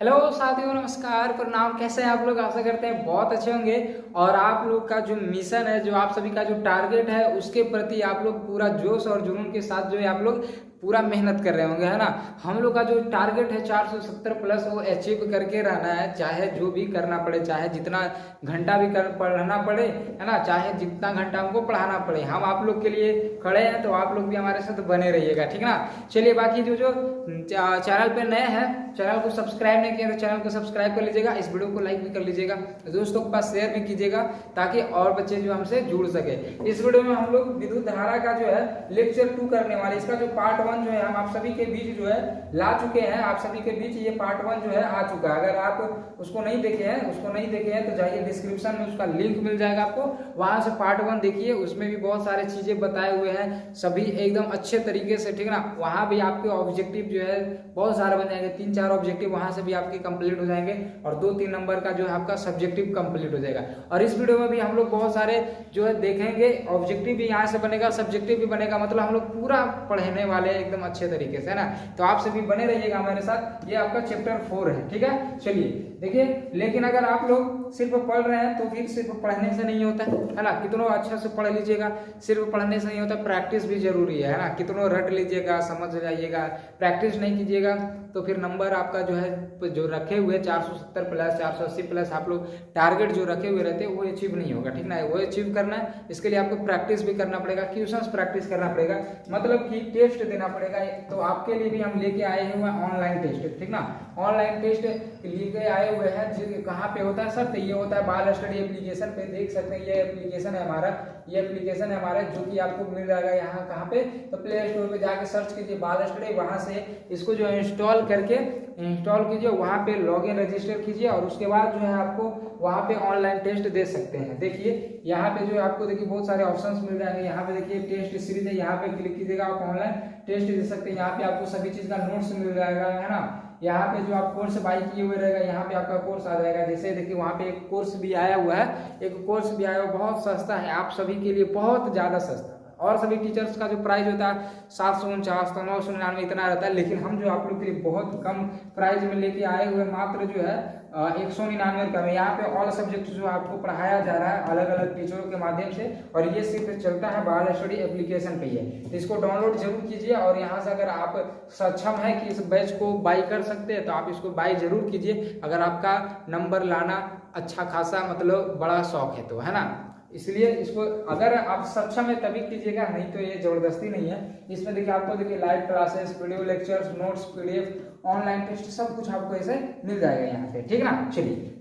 Hello साथियों, नमस्कार, प्रणाम। कैसे हैं आप लोग? आशा करते हैं बहुत अच्छे होंगे। और आप लोग का जो मिशन है, जो आप सभी का जो टारगेट है, उसके प्रति आप लोग पूरा जोश और जुनून के साथ जो है आप लोग पूरा मेहनत कर रहे होंगे, है ना। हम लोग का जो टारगेट है 470 प्लस, वो अचीव करके रहना है, चाहे जो भी करना पड़े, चाहे जितना घंटा भी पढ़ना पड़े, है ना, चाहे जितना घंटा हमको पढ़ाना पड़े। हम आप लोग के लिए खड़े हैं, तो आप लोग भी हमारे साथ बने रहिएगा, ठीक ना। चलिए, बाकी जो जो चैनल पे नए हैं, चैनल को सब्सक्राइब नहीं किया तो चैनल को सब्सक्राइब कर लीजिएगा, इस वीडियो को लाइक भी कर लीजिएगा, दोस्तों के पास शेयर भी कीजिएगा, ताकि और बच्चे जो हमसे जुड़ सके। इस वीडियो में हम लोग विद्युत धारा का जो है लेक्चर 2 करने वाले। इसका जो पार्ट 1 जो है हम आप सभी के बीच जो है ला चुके हैं, आप सभी के बीच ये पार्ट 1 जो है आ चुका है। अगर आप उसको नहीं देखे हैं तो जाइए डिस्क्रिप्शन में, उसका लिंक मिल जाएगा आपको, वहां से पार्ट 1 देखिए। उसमें भी बहुत सारे चीजें बताए हुए हैं, सभी एकदम अच्छे तरीके से, ठीक ना। वहां भी आपके ऑब्जेक्टिव जो है बहुत सारे बन जाएंगे, 3-4 ऑब्जेक्टिव वहां से भी आपके कंप्लीट हो जाएंगे, और 2-3 नंबर का जो है आपका सब्जेक्टिव कंप्लीट हो जाएगा। और इस वीडियो में भी हम लोग बहुत सारे जो है देखेंगे, ऑब्जेक्टिव भी यहाँ से बनेगा, सब्जेक्टिव भी बनेगा, मतलब हम लोग पूरा पढ़ने वाले हैं एकदम अच्छे तरीके से, है ना। तो आप सभी बने रहिएगा हमारे साथ। ये आपका चैप्टर 4 है, ठीक है। चलिए देखिए, लेकिन अगर आप लोग सिर्फ पढ़ रहे हैं तो फिर सिर्फ पढ़ने से नहीं होता है ना। कितनों अच्छा से पढ़ लीजिएगा, सिर्फ पढ़ने से नहीं होता, प्रैक्टिस भी जरूरी है ना। कितनों रट लीजिएगा, समझ जाइएगा, प्रैक्टिस नहीं कीजिएगा तो फिर नंबर आपका जो है जो रखे हुए 470 प्लस 480 प्लस आप लोग टारगेट जो रखे हुए रहते हैं वो अचीव नहीं होगा, ठीक ना। वो अचीव करना है, इसके लिए आपको प्रैक्टिस भी करना पड़ेगा, क्वेश्चंस प्रैक्टिस करना पड़ेगा, मतलब कि टेस्ट देना पड़ेगा। तो आपके लिए भी हम लेके आए हुए हैं ऑनलाइन टेस्ट, ठीक ना। ऑनलाइन टेस्ट लेके आए हुए हैं, कहाँ पे होता है सर? तो ये होता है बाल स्टडी एप्लीकेशन पे, देख सकते हैं। ये एप्लीकेशन है हमारा, जो कि आपको मिल जाएगा यहाँ कहाँ पे, तो प्ले स्टोर पे जाके सर्च कीजिए बाल स्टडी, वहां से इसको जो इंस्टॉल करके इंस्टॉल कीजिए, वहां पे लॉगिन रजिस्टर कीजिए, और उसके बाद जो है आपको वहां पे ऑनलाइन टेस्ट दे सकते हैं। देखिए यहाँ पे जो है आपको देखिए बहुत सारे ऑप्शंस मिल जाएंगे। यहाँ पे देखिए टेस्ट सीरीज है, यहाँ पे क्लिक कीजिएगा, आप ऑनलाइन टेस्ट दे सकते हैं। यहाँ पे आपको सभी चीज का नोट्स मिल जाएगा, है ना। यहाँ पे जो आप कोर्स बाई किए हुए रहेगा, यहाँ पे आपका कोर्स आ जाएगा। जैसे देखिए वहाँ पे एक कोर्स भी आया हुआ है, बहुत सस्ता है, आप सभी के लिए बहुत ज्यादा सस्ता। और सभी टीचर्स का जो प्राइस होता है 749 तो 999 इतना रहता है, लेकिन हम जो आप लोग के लिए बहुत कम प्राइस में लेके आए हुए, मात्र जो है 199 का में। यहाँ पे ऑल सब्जेक्ट जो आपको पढ़ाया जा रहा है अलग अलग टीचरों के माध्यम से, और ये सिर्फ चलता है बाल स्टडी एप्लीकेशन पे ही है। तो इसको डाउनलोड जरूर कीजिए, और यहाँ से अगर आप सक्षम है कि इस बैच को बाई कर सकते हैं तो आप इसको बाई जरूर कीजिए, अगर आपका नंबर लाना अच्छा खासा मतलब बड़ा शौक है तो, है ना। इसलिए इसको अगर आप सक्षम है तभी कीजिएगा, नहीं तो ये जबरदस्ती नहीं है। इसमें देखिए आपको देखिए live classes, video lectures, notes, PDF, online test, सब कुछ आपको ऐसे मिल जाएगा यहाँ पे, ठीक ना।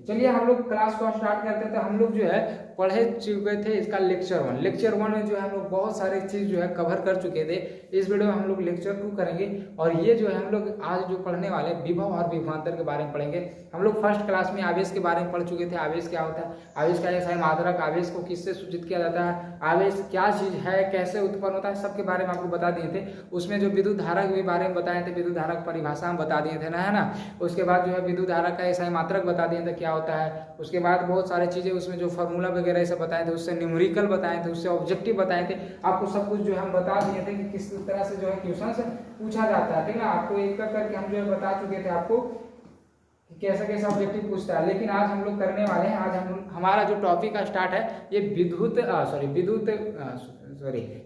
चलिए हम लोग क्लास को स्टार्ट करते हैं। तो हम लोग जो है पढ़े चुके थे इसका लेक्चर 1 में जो है हम लोग बहुत सारे चीज जो है कवर कर चुके थे। इस वीडियो में हम लोग लेक्चर 2 करेंगे, और ये जो है हम लोग आज जो पढ़ने वाले विभव और विभवांतर के बारे में पढ़ेंगे। हम लोग फर्स्ट क्लास में आवेश के बारे में पढ़ चुके थे, आवेश क्या होता है, आवेश का ऐसा मात्रक, आवेश को किससे सूचित किया जाता है, आवेश क्या चीज है, कैसे उत्पन्न होता है, सबके बारे में आपको बता दिए थे। उसमें जो विद्युत धारा के बारे में बताए थे, विद्युत धारा की परिभाषा हम बता दिए थे ना, है ना। उसके बाद जो है विद्युत धारा का ऐसा मात्रक बता दिए थे क्या होता है। उसके बाद बहुत सारी चीजें उसमें जो फॉर्मूला वगैरह से बताए थे, उससे न्यूमेरिकल बताए थे, उससे ऑब्जेक्टिव बताए थे। आपको सब कुछ जो हम बता दिए थे कि किस तरह से जो है क्वेश्चन पूछा जाता है, ठीक ना। आपको एक करके हम जो है बता चुके थे आपको कैसा कैसा ऑब्जेक्टिव पूछता है। लेकिन आज हम लोग करने वाले हैं, आज हमारा जो टॉपिक का स्टार्ट है ये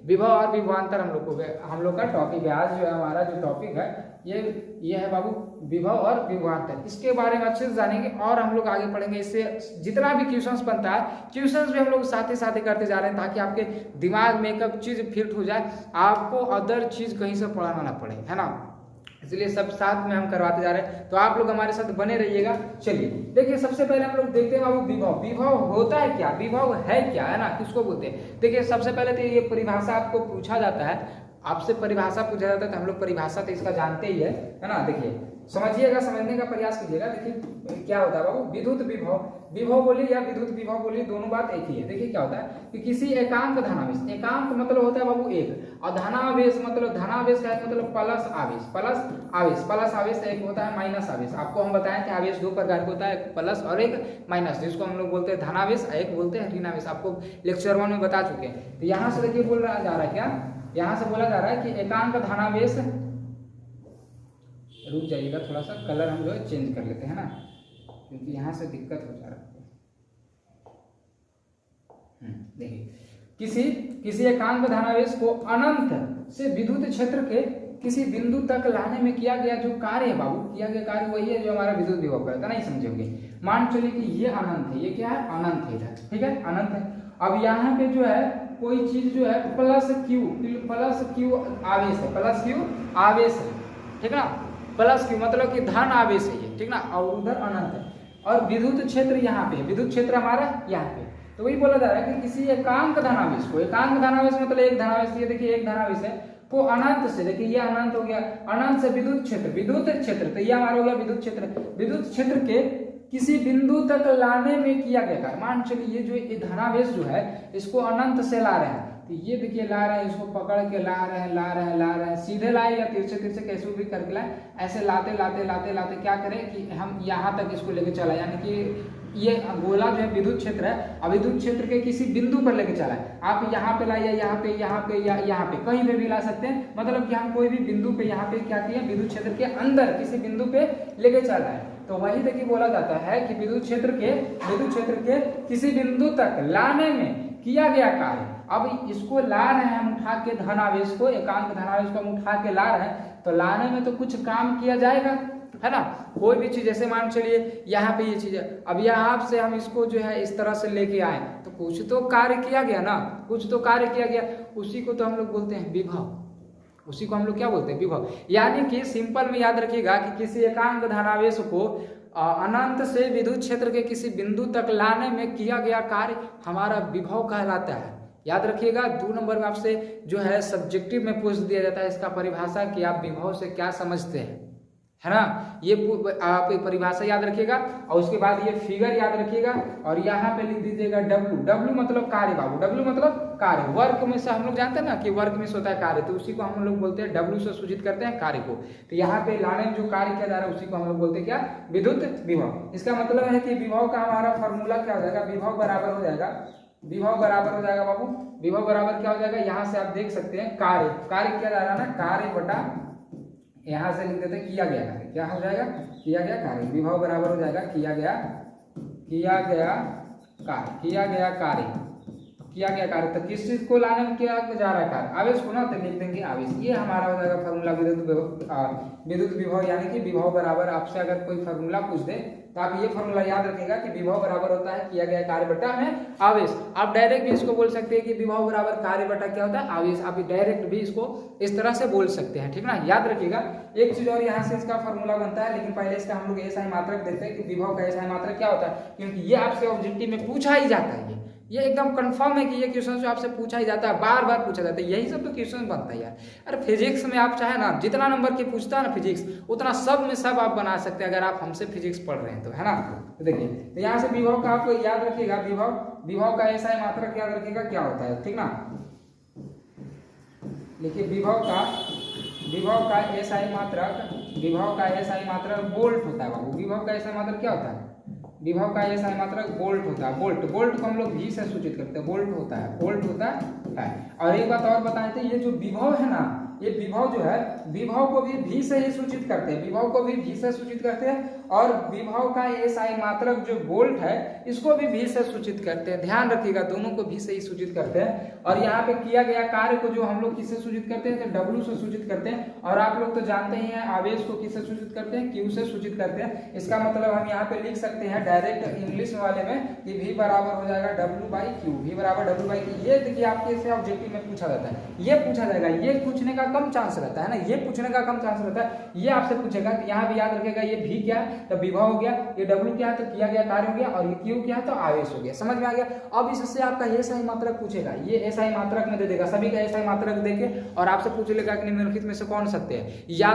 विभव और विभवांतर हम लोग का टॉपिक है। आज जो है हमारा जो टॉपिक है ये है बाबू विभव और विभवांतर। इसके बारे में अच्छे से जानेंगे और हम लोग आगे पढ़ेंगे। इससे जितना भी क्वेश्चंस बनता है, क्वेश्चंस भी हम लोग साथ ही करते जा रहे हैं, ताकि आपके दिमाग में एक चीज फिट हो जाए, आपको अदर चीज कहीं से पढ़ाना ना पड़े, है ना। इसलिए सब साथ में हम करवाते जा रहे हैं, तो आप लोग हमारे साथ बने रहिएगा। चलिए देखिए, सबसे पहले हम लोग देखते हैं बाबू विभव होता है क्या, विभव है क्या, है ना, किसको बोलते हैं। देखिए सबसे पहले तो ये परिभाषा आपको पूछा जाता है, आपसे परिभाषा पूछा जाता है, तो हम लोग परिभाषा तो इसका जानते ही है ना। देखिए समझिएगा, समझने का प्रयास कीजिएगा। देखिए क्या होता है बाबू, विद्युत विभव बोलिए या विद्युत विभव बोलिए, दोनों बात एक ही है। देखिए क्या होता है कि किसी एकांक धनावेश, एकांक मतलब होता है बाबू एक, और धनावेश मतलब धनावेश का मतलब प्लस आवेश एक होता है माइनस आवेश। आपको हम बताएं कि आवेश 2 प्रकार का होता है, एक प्लस और एक माइनस, जिसको हम लोग बोलते हैं धनावेश, एक बोलते हैं ऋणावेश। आपको लेक्चर 1 में बता चुके हैं। तो यहाँ से देखिए बोला जा रहा है क्या, यहाँ से बोला जा रहा है कि एकांक धनावेश रुक जाइएगा, थोड़ा सा कलर हम जो है चेंज कर लेते हैं ना, क्योंकि यहाँ से दिक्कत हो जा रहा है। देखिए, किसी एकांक धनावेश को अनंत से विद्युत क्षेत्र के किसी बिंदु तक लाने में किया गया जो कार्य है बाबू, किया गया कार्य वही है जो हमारा विद्युत विभव करता है, नहीं समझोगे। मान चलिए कि ये अनंत है, ये क्या है, अनंत है इधर, ठीक है, अनंत है। अब यहाँ पे जो है कोई चीज जो है प्लस क्यू आवेश है, प्लस क्यू आवेश है, ठीक है ना, प्लस क्यू मतलब कि धन आवेश है ये, ठीक ना, और उधर अनंत है। और विद्युत क्षेत्र यहाँ पे, विद्युत क्षेत्र हमारा यहाँ पे, तो वही बोला जा रहा है कि किसी एकांक धनावेश को, एकांक धनावेश मतलब एक धनावेश, ये देखिए एक धनावेश है, को अनंत से, देखिए ये अनंत हो गया, अनंत से विद्युत क्षेत्र, तो ये हमारा हो गया विद्युत क्षेत्र के किसी बिंदु तक लाने में किया गया कार्य। मान चलिए ये जो धनावेश जो है इसको अनंत से ला रहे हैं, तो ये देखिए ला रहे हैं, इसको पकड़ के ला रहे हैं, सीधे लाए या तिरछे कैसे भी करके लाए, ऐसे लाते क्या करें कि हम यहाँ तक इसको लेके चला, यानी कि ये गोला जो है विद्युत क्षेत्र है, अब विद्युत क्षेत्र के किसी बिंदु पर लेके चला है, आप यहाँ पे लाइए, यहाँ पे या यहाँ पे कहीं पे भी ला सकते हैं, मतलब कि हम कोई भी बिंदु पे यहाँ पे क्या किए, विद्युत क्षेत्र के अंदर किसी बिंदु पे लेके चला है, तो वही देखिए बोला जाता है कि विद्युत क्षेत्र के किसी बिंदु तक लाने में किया गया कार्य। अब इसको ला रहे हैं हम उठा के धनावेश को, एकांक धनावेश को हम उठा के ला रहे हैं, तो लाने में तो कुछ काम किया जाएगा, है ना, कोई भी चीज, जैसे मान चलिए यहाँ पे ये चीज है, अब यहाँ से हम इसको जो है इस तरह से लेके आए, तो कुछ तो कार्य किया गया ना, कुछ तो कार्य किया गया, उसी को तो हम लोग बोलते हैं विभव, उसी को हम लोग क्या बोलते हैं, विभव। यानी कि सिंपल में याद रखिएगा कि किसी एकांक धनावेश को अनंत से विद्युत क्षेत्र के किसी बिंदु तक लाने में किया गया कार्य हमारा विभव कहलाता है। याद रखिएगा, 2 नंबर में आपसे जो है सब्जेक्टिव में पूछ दिया जाता है इसका परिभाषा कि आप विभव से क्या समझते हैं, है ना, ये आप परिभाषा याद रखिएगा, और उसके बाद ये फिगर याद रखिएगा, और यहाँ पे लिख दीजिएगा डब्ल्यू मतलब कार्य बाबू, डब्ल्यू मतलब कार्य, वर्क में से हम लोग जानते हैं ना कि वर्क में से होता है कार्य, तो उसी को हम लोग बोलते हैं डब्ल्यू से सूचित करते हैं कार्य को। तो यहाँ पे लाने में जो कार्य किया जा रहा है उसी को हम लोग बोलते हैं क्या, विद्युत विभव। इसका मतलब है कि विभव का हमारा फॉर्मूला क्या हो जाएगा, विभव बराबर हो जाएगा बाबू, विभव बराबर क्या हो जाएगा, यहाँ से आप देख सकते हैं कार्य किया जा रहा है ना, कार्य बटा, यहाँ से लिख देते हैं किया गया कार्य, क्या हो जाएगा, किया गया कार्य, विभव बराबर हो जाएगा किया गया कार्य। तो किस चीज को लाने में किया जा रहा है कार्य, आवेश को ना, तो लिख देंगे आवेश, ये हमारा हो जाएगा फॉर्मूला विद्युत विभव, यानी कि विभव बराबर, आपसे अगर कोई फॉर्मूला पूछ दे तो आप ये फॉर्मूला याद रखिएगा कि विभव बराबर होता है किया गया कार्य बटा में आवेश। आप डायरेक्ट भी इसको बोल सकते हैं कि विभव बराबर कार्य बटा क्या होता है, आवेश, आप डायरेक्ट भी इसको इस तरह से बोल सकते हैं, ठीक ना। याद रखिएगा एक चीज और, यहाँ से इसका फॉर्मूला बनता है, लेकिन पहले इसका हम लोग एसआई मात्रक देखते हैं कि विभव का एसआई मात्रक क्या होता है, क्योंकि ये आपसे ऑब्जेक्टिव में पूछा ही जाता है, ये एकदम कंफर्म है कि ये क्वेश्चन जो आपसे पूछा ही जाता है, बार बार पूछा जाता है, यही सब तो क्वेश्चन बनता है यार। अरे फिजिक्स में आप चाहे ना जितना नंबर के पूछता है ना फिजिक्स, उतना सब में सब आप बना सकते हैं अगर आप हमसे फिजिक्स पढ़ रहे हैं तो, है ना। तो देखिए, तो यहाँ से विभव का आपको याद रखिएगा, विभव का एसआई मात्रक याद रखिएगा क्या होता है, ठीक ना। देखिए विभव का एसआई मात्रक वोल्ट होता है बाबू। विभव का एसआई मात्रक क्या होता है, विभव का एसआई मात्रक वोल्ट होता है, वोल्ट को हम लोग भी से सूचित करते हैं, वोल्ट होता है। और एक बात और बताए थे, ये जो विभव है ना, ये विभव जो है, विभव को भी से ही सूचित करते हैं, और विभव का एसआई मात्रक जो वोल्ट है इसको भी से सूचित करते हैं। ध्यान रखिएगा, दोनों को भी से ही सूचित करते हैं। और यहाँ पे किया गया कार्य को जो हम लोग किससे सूचित करते हैं, तो डब्ल्यू से सूचित करते हैं। और आप लोग तो जानते ही हैं आवेश को किससे सूचित करते हैं, क्यू से सूचित करते हैं। इसका मतलब हम यहाँ पे लिख सकते हैं डायरेक्ट इंग्लिश वाले में कि V बराबर हो जाएगा W/Q, V बराबर W/Q। ये देखिए आपके इसे ऑब्जेक्टिव में पूछा जाता है, ये पूछा जाएगा, ये पूछने का कम चांस रहता है ना, ये पूछने का कम चांस रहता है। ये आपसे पूछेगा कि यहाँ भी याद रखेगा, ये V क्या है तो विभव हो गया, ये W क्या है तो किया गया कार्य हो गया, और ये Q क्या है तो आवेश हो गया। समझ में आ गया। अब इससे आपका एसआई मात्रक पूछेगा, ये एसआई मात्रक में दे देगा, सभी का एसआई मात्रक देके और आपसे पूछ लेगा कि निम्नलिखित में से कौन सत्य है। या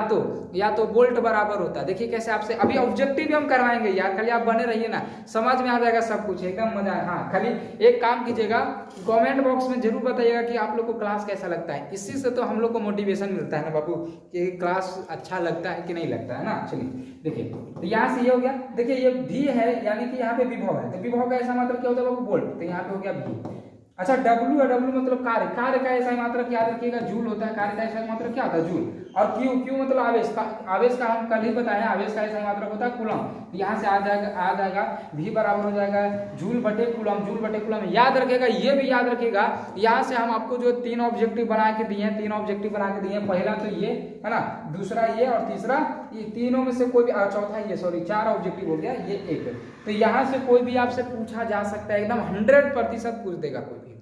तो वोल्ट बराबर होता है। देखिए कैसे आपसे अभी ऑब्जेक्टिव भी हम करवाएंगे यार, खाली आप बने रहिए ना, समझ में आ जाएगा सब कुछ, एकदम मजा है। हाँ, खाली एक काम कीजिएगा, कमेंट बॉक्स में जरूर बताइएगा कि आप लोग को क्लास कैसा लगता है। इसी से तो हम लोग को मोटिवेशन मिलता है ना बाबू, कि क्लास अच्छा लगता है कि नहीं लगता है ना। चलिए देखिए, तो यहाँ से ये हो गया। देखिए ये भी है, यानी कि यहाँ पे विभव है, तो विभव का ऐसा मतलब क्या होता है बाबू, वोल्ट, तो यहाँ पे हो गया भी। अच्छा डब्ल्यू है, डब्ल्यू मतलब कार्य, कार्य का ऐसा मात्रक याद रखिएगा जूल होता है, कार्य का ऐसा मात्रक क्या होता है जूल। और क्यू, क्यू मतलब आवेश का, आवेश का हम कल ही बताया आवेश का ऐसा मात्रक होता है कूलम। यहाँ से आ जाएगा v बराबर हो जाएगा जूल बटे कूलम, जूल बटे कूलम याद रखेगा। ये भी याद रखेगा, यहाँ से हम आपको जो 3 ऑब्जेक्टिव बना के दिए हैं, 3 ऑब्जेक्टिव बना के दिए हैं, पहला तो ये है ना, दूसरा ये और तीसरा ये, तीनों में से कोई भी, चौथा ये, सॉरी 4 ऑब्जेक्टिव हो गया, ये एक। तो यहाँ से कोई भी आपसे पूछा जा सकता है, एकदम 100% पूछ देगा कोई भी,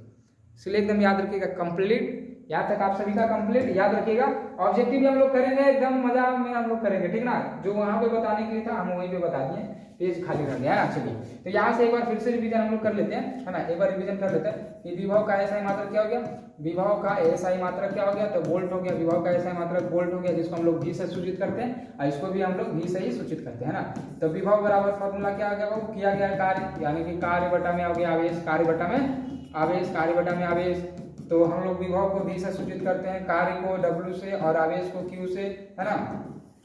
इसलिए एकदम याद रखिएगा कंप्लीट। यहाँ तक आप सभी का कंप्लीट याद रखिएगा। ऑब्जेक्टिव भी हम लोग करेंगे एकदम मजा में हम लोग करेंगे, ठीक ना, जो वहां पे बताने के लिए था हम वहीं पे बता दिए, पेज खाली रह गया है ना। चलिए तो यहाँ से एक बार फिर से रिवीजन हम लोग कर लेते हैं, है ना, एक बार रिवीजन कर लेते हैं कि विभव का एसआई मात्रक क्या हो गया, विभव का एसआई मात्रक क्या हो गया, तो वोल्ट हो गया, विभव का एसआई मात्रक वोल्ट हो गया, जिसको हम लोग V से सूचित करते हैं और इसको भी हम लोग V से ही सूचित करते हैं ना। तो विभव बराबर फॉर्मूला क्या आ गया, वो किया गया कार्य, यानी कि कार्य बटा में आ गया आवेश, कार्य बटा में आवेश, कार्य बटा में आवेश। तो हम लोग विभव को V से सूचित करते हैं, कार्य को W से और आवेश को Q से, है ना।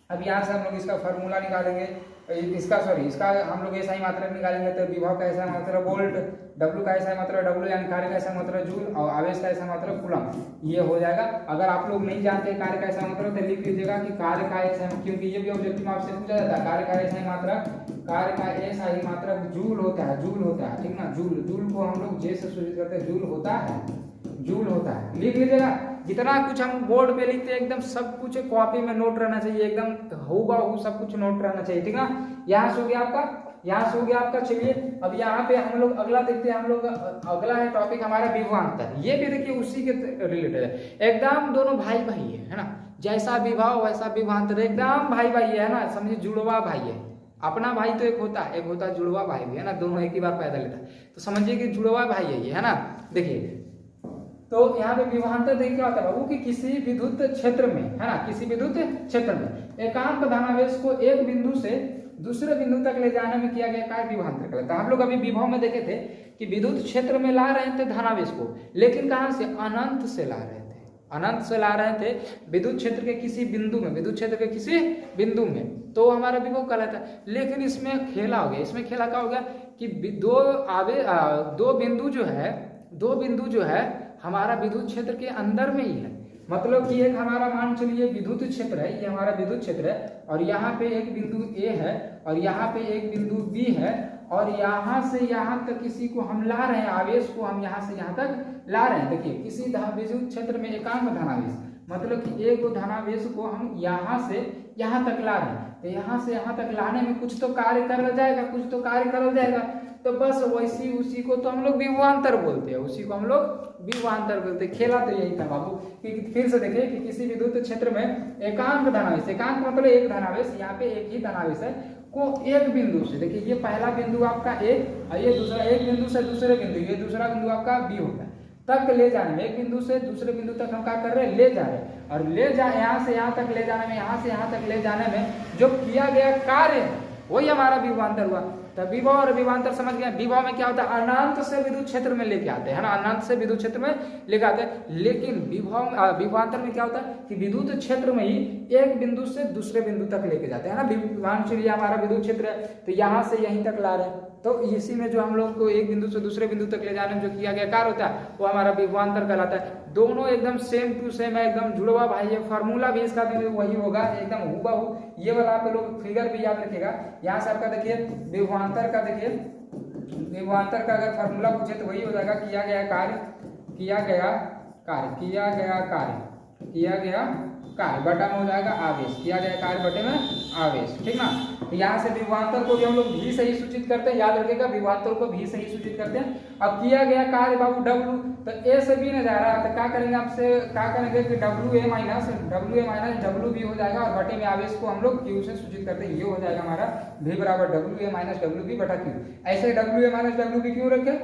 अब यहाँ से हम लोग इसका फॉर्मूला निकालेंगे, इसका हम लोग ऐसा ही मात्रक निकालेंगे। तो विभव का ऐसा मात्रक वोल्ट, W का ऐसा मात्रक W यानी कार्य का ऐसा मात्रक जूल और आवेश का ऐसा मात्रक कूलम, ये हो जाएगा। अगर आप लोग नहीं जानते कार्य का ऐसा मात्रक तो लिख लीजिएगा कि कार्य का ऐसा, क्योंकि ये भी ऑब्जेक्टिव आपसे पूछा जाता है, कार्य का ऐसा मात्रक, कार्य का ऐसा ही मात्रक जूल होता है, जूल होता है, ठीक ना। जूल, जूल को हम लोग J से सूचित करते हैं, जूल होता है, जूल होता है, लिख लीजिएगा। जितना कुछ हम बोर्ड पे लिखते हैं एकदम सब कुछ कॉपी में नोट रहना चाहिए, एकदम हूबहू सब कुछ नोट रहना चाहिए, ठीक ना। यहाँ से हो गया आपका, यहाँ से हो गया आपका। चलिए अब यहाँ पे हम लोग अगला देखते हैं, हम लोग अगला है टॉपिक हमारा विभवांतर। ये भी देखिए उसी के रिलेटेड है, एकदम दोनों भाई भाई है ना, जैसा विभव वैसा विभवांतर, एकदम भाई भाई है ना, समझिए जुड़वा भाई है। अपना भाई तो एक होता है जुड़वा भाई भी है ना, दोनों एक ही बार पैदा लेता है, तो समझिए कि जुड़वा भाई है ये, है ना। देखिए तो यहाँ पे विभवांतर देखिए क्या होता है बाबू कि किसी विद्युत क्षेत्र में, है ना, किसी विद्युत क्षेत्र में एकांक धनावेश को एक बिंदु से दूसरे बिंदु तक ले जाने में किया गया कार्य विभवांतर कहलाता है। हम लोग अभी विभव में देखे थे कि विद्युत क्षेत्र में ला रहे थे धनावेश को, लेकिन कहाँ से, अनंत से ला रहे थे, अनंत से ला रहे थे विद्युत क्षेत्र के किसी बिंदु में, विद्युत क्षेत्र के किसी बिंदु में, तो हमारा विभव कहलाता है। लेकिन इसमें खेला हो गया, इसमें खेला क्या हो गया कि दो बिंदु जो है हमारा विद्युत क्षेत्र के अंदर में ही है। मतलब कि एक हमारा मान चलिए विद्युत क्षेत्र है, ये हमारा विद्युत क्षेत्र है, और यहाँ पे एक बिंदु A है और यहाँ पे एक बिंदु B है, और यहाँ से यहाँ तक किसी को हम ला रहे हैं, आवेश को हम यहाँ से यहाँ तक ला रहे हैं। देखिए किसी विद्युत क्षेत्र में एकांक धनावेश, मतलब कि एक धनावेश को हम यहाँ से यहाँ तक ला रहे हैं, तो यहाँ से यहाँ तक लाने में कुछ तो कार्य कर जाएगा, कुछ तो कार्य कर जाएगा, तो बस वैसी उसी को तो हम लोग विभवांतर बोलते हैं, उसी को हम लोग विभवांतर बोलते हैं। खेला तो यही था बाबू कि फिर से देखिए कि किसी विद्युत क्षेत्र में एकांक धनावेश, एकांक मतलब एक धनावेश, यहाँ पे एक ही धनावेश है, को एक बिंदु से, देखिए ये पहला बिंदु आपका A और ये दूसरा, एक बिंदु से दूसरे बिंदु, ये दूसरा बिंदु आपका B होता है, तक ले जाने में, एक बिंदु से दूसरे बिंदु तक हम क्या कर रहे हैं, ले जा रहे हैं, और ले जा यहाँ से यहाँ तक ले जाने में, यहाँ से यहाँ तक ले जाने में जो किया गया कार्य है वही हमारा विभवांतर हुआ। तो विभव और विभवांतर समझ गए। विभव में क्या होता है, अनंत से विद्युत क्षेत्र में लेके आते हैं, है ना, अनंत से विद्युत क्षेत्र में लेके आते हैं। लेकिन विभवांतर में क्या होता है कि विद्युत क्षेत्र में ही एक बिंदु से दूसरे बिंदु तक लेके जाते हैं, है ना। मान चलिए हमारा विद्युत क्षेत्र है, तो यहाँ से यहीं तक ला रहे हैं, तो इसी में जो हम लोग को एक बिंदु से दूसरे बिंदु तक ले जाने में जो किया गया कार्य होता है वो हमारा विभवांतर कहलाता है। दोनों एकदम सेम टू सेम है, एकदम जुड़वा भाई है। फार्मूला भी इसका वही होगा, एकदम हूबहू। ये वाला आप लोग फिगर भी याद रखिएगा। यहाँ से आपका देखिए विभवांतर का, देखिए विभवांतर का अगर फार्मूला पूछे तो वही हो जाएगा, किया गया कार्य, किया गया कार्य, किया गया कार्य, किया गया कार्य बटा में हो जाएगा आवेश, किया गया कार्य बटे में आवेश, ठीक ना। तो यहाँ से विभवांतर को भी हम लोग V से ही सूचित करते हैं, याद रखिएगा विभवांतर को V से ही सूचित करते हैं। अब किया गया कार्य बाबू W, तो A से B न जा रहा है, तो क्या करेंगे, आपसे क्या करेंगे कि WA माइनस WB हो जाएगा, और बटे में आवेश को हम लोग Q से सूचित करते हैं। ये हो जाएगा हमारा V बराबर WA माइनस WB बटा Q। ऐसे WA माइनस WB क्यों रखे,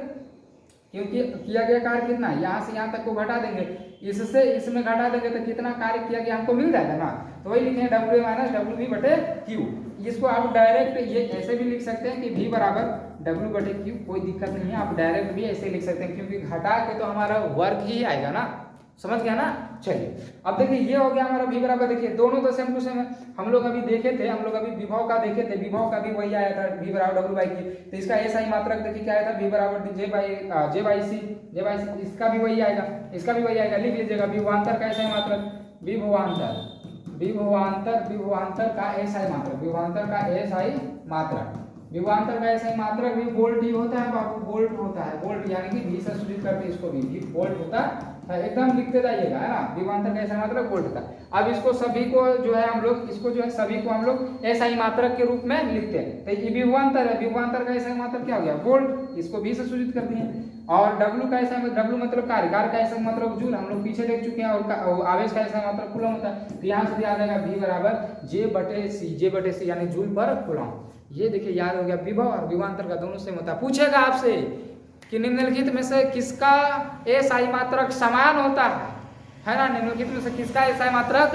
क्योंकि किया गया कार्य कितना, यहाँ से यहाँ तक को घटा देंगे, इससे इसमें घटा देंगे तो कितना कार्य किया गया हमको मिल जाएगा ना। तो वही लिखे WA माइनस WB बटे Q। इसको आप डायरेक्ट ये ऐसे भी लिख सकते हैं कि V बराबर W बटे Q, कोई दिक्कत नहीं है, आप डायरेक्ट भी ऐसे लिख सकते हैं, क्योंकि घटा के तो हमारा वर्क ही आएगा ना, समझ गया ना। चलिए अब देखिए ये हो गया हमारा V बराबर, देखिए दोनों तो सेम टू सेम है। हम लोग अभी देखे थे, हम लोग अभी विभव का देखे थे, विभव का भी वही आया था V बराबर W बाई Q। तो इसका SI मात्रक देखिए क्या आया था, V बराबर J बाई C, इसका भी वही आएगा, इसका भी वही आएगा। लिख लीजिएगा विभवांतर का SI मात्रक, विभवांतर का SI मात्रक, विभवांतर का SI मात्रक, विभवांतर का SI मात्रक भी वोल्ट ही होता है बाबू, वोल्ट होता है, वोल्ट यानी कि V से सूचित करते हैं इसको भी वोल्ट होता है, एकदम लिखते जाइएगा, है ना। विभवांतर का SI मात्रक वोल्ट होता है। अब इसको सभी को जो है हम लोग, इसको जो है सभी को हम लोग SI मात्रक के रूप में लिखते हैं। तो ये विभवांतर है, विभवांतर का SI मात्रक क्या हो गया, वोल्ट, इसको V से सूचित करते हैं। और W का SI, W मतलब कार्य, कार्य का SI मात्रक जूल, हम लोग पीछे देख चुके हैं। और आवेश का SI मात्रक कूलम होता है। तो यहाँ से आ जाएगा V बराबर J बटे C यानी जूल पर कूलम। ये देखिए याद हो गया, विभव और विभवांतर का दोनों सेम होता है। पूछेगा आपसे कि निम्नलिखित में से किसका SI मात्रक समान होता है ना, निम्नलिखित में से किसका SI मात्रक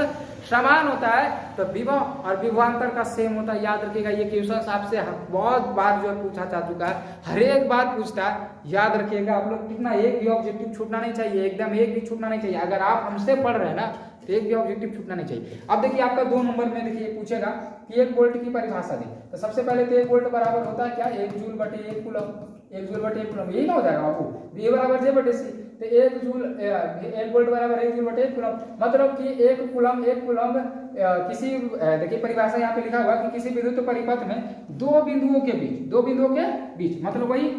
समान होता है, तो विभव और विभवांतर का सेम होता है। याद रखिएगा, ये क्वेश्चन आपसे बहुत बार जो है पूछा जा चुका है, हर एक बार पूछता है, याद रखिएगा आप लोग। कितना एक भी ऑब्जेक्टिव छूटना नहीं चाहिए, एकदम एक भी छूटना नहीं चाहिए। अगर आप हमसे पढ़ रहे हैं ना तो एक भी ऑब्जेक्टिव छूटना नहीं चाहिए। अब देखिए आपका 2 नंबर में देखिए पूछेगा कि 1 वोल्ट की परिभाषा दी। तो सबसे पहले तो 1 वोल्ट बराबर होता है क्या, 1 जूल बटे 1 कूलम, 1 जूल बटे 1 कूलम, यही ना हो जाएगा बाबू, V बराबर J बटे C। तो 1 वोल्ट बराबर 1 जूल बटे 1 कूलम, मतलब कि 1 कूलम किसी, देखिए परिभाषा यहाँ पे लिखा हुआ कि किसी विद्युत परिपथ में दो बिंदुओं के बीच, मतलब वही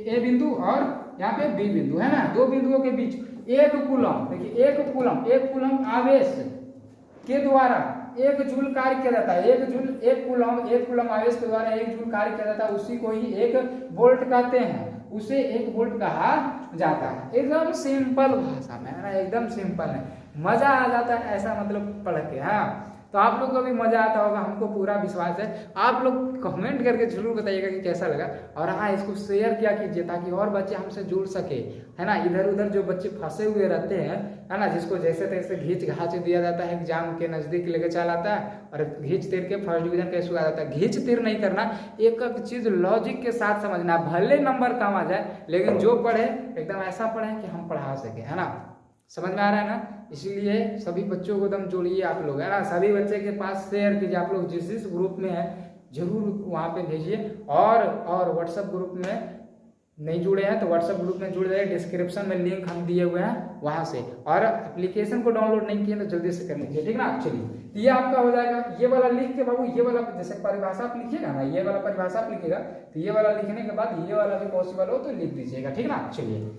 A बिंदु और यहाँ पे B बिंदु, है ना, दो बिंदुओं के बीच 1 कूलम, देखिए 1 कूलम आवेश के द्वारा 1 जूल कार्य किया जाता है। 1 कूलम आवेश के द्वारा 1 जूल कार्य किया जाता है, उसी को ही 1 वोल्ट कहते हैं, उसे 1 वोल्ट कहा जाता है। एकदम सिंपल भाषा में, है ना, एकदम सिंपल है, मजा आ जाता है ऐसा मतलब पढ़ के। हाँ, तो आप लोग को भी मजा आता होगा, हमको पूरा विश्वास है। आप लोग कमेंट करके जरूर बताइएगा कि कैसा लगा। और हाँ, इसको शेयर किया कीजिए ताकि और बच्चे हमसे जुड़ सके, है ना। इधर उधर जो बच्चे फंसे हुए रहते हैं, है ना, जिसको जैसे तैसे घींच घाच दिया जाता है, एग्जाम के नजदीक लेके चला आता है और घींच तीर के फर्स्ट डिवीजन कैसे आ जाता है। घींच तीर नहीं करना, एक एक चीज लॉजिक के साथ समझना, भले नंबर कम आ जाए लेकिन जो पढ़े एकदम ऐसा पढ़े कि हम पढ़ा सके, है ना। समझ में आ रहा है ना। इसीलिए सभी बच्चों को एकदम जोड़िए आप लोग, है ना, सभी बच्चे के पास शेयर कीजिए। आप लोग जिस जिस ग्रुप में है जरूर वहाँ पे भेजिए। और व्हाट्सएप ग्रुप में नहीं जुड़े हैं तो व्हाट्सएप ग्रुप में जुड़ जाइए, डिस्क्रिप्शन में लिंक हम दिए हुए हैं वहां से। और एप्लीकेशन को डाउनलोड नहीं किए तो जल्दी से कर लीजिए, ठीक ना। चलिए ये आपका हो जाएगा। ये वाला लिख के बाबू, ये वाला जैसे परिभाषा आप लिखिएगा ना, ये वाला परिभाषा आप लिखिएगा, तो ये वाला लिखने के बाद ये वाला भी पॉसिबल हो तो लिख दीजिएगा, ठीक ना। चलिए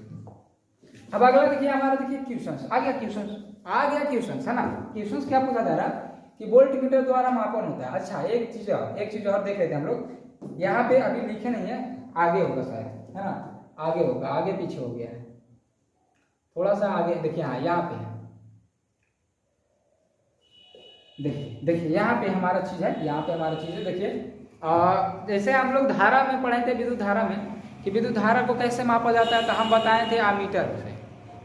अब अगला देखिए हमारा, देखिए क्वेश्चन आ गया, क्वेश्चन है ना। क्वेश्चन क्या पूछा जा रहा है कि वोल्ट मीटर द्वारा मापन होता है। अच्छा, एक चीज और देख लेते हैं हम लोग। यहाँ पे अभी लिखे नहीं है, आगे होगा शायद, है ना, आगे होगा, आगे पीछे हो गया है, थोड़ा सा आगे देखिए। हाँ, यहाँ पे है, देखिए यहाँ पे हमारा चीज है, यहाँ पे हमारा चीज है। देखिए जैसे हम लोग धारा में पढ़े थे, विद्युत धारा में, कि विद्युत धारा को कैसे मापा जाता है, तो हम बताए थे आमीटर से।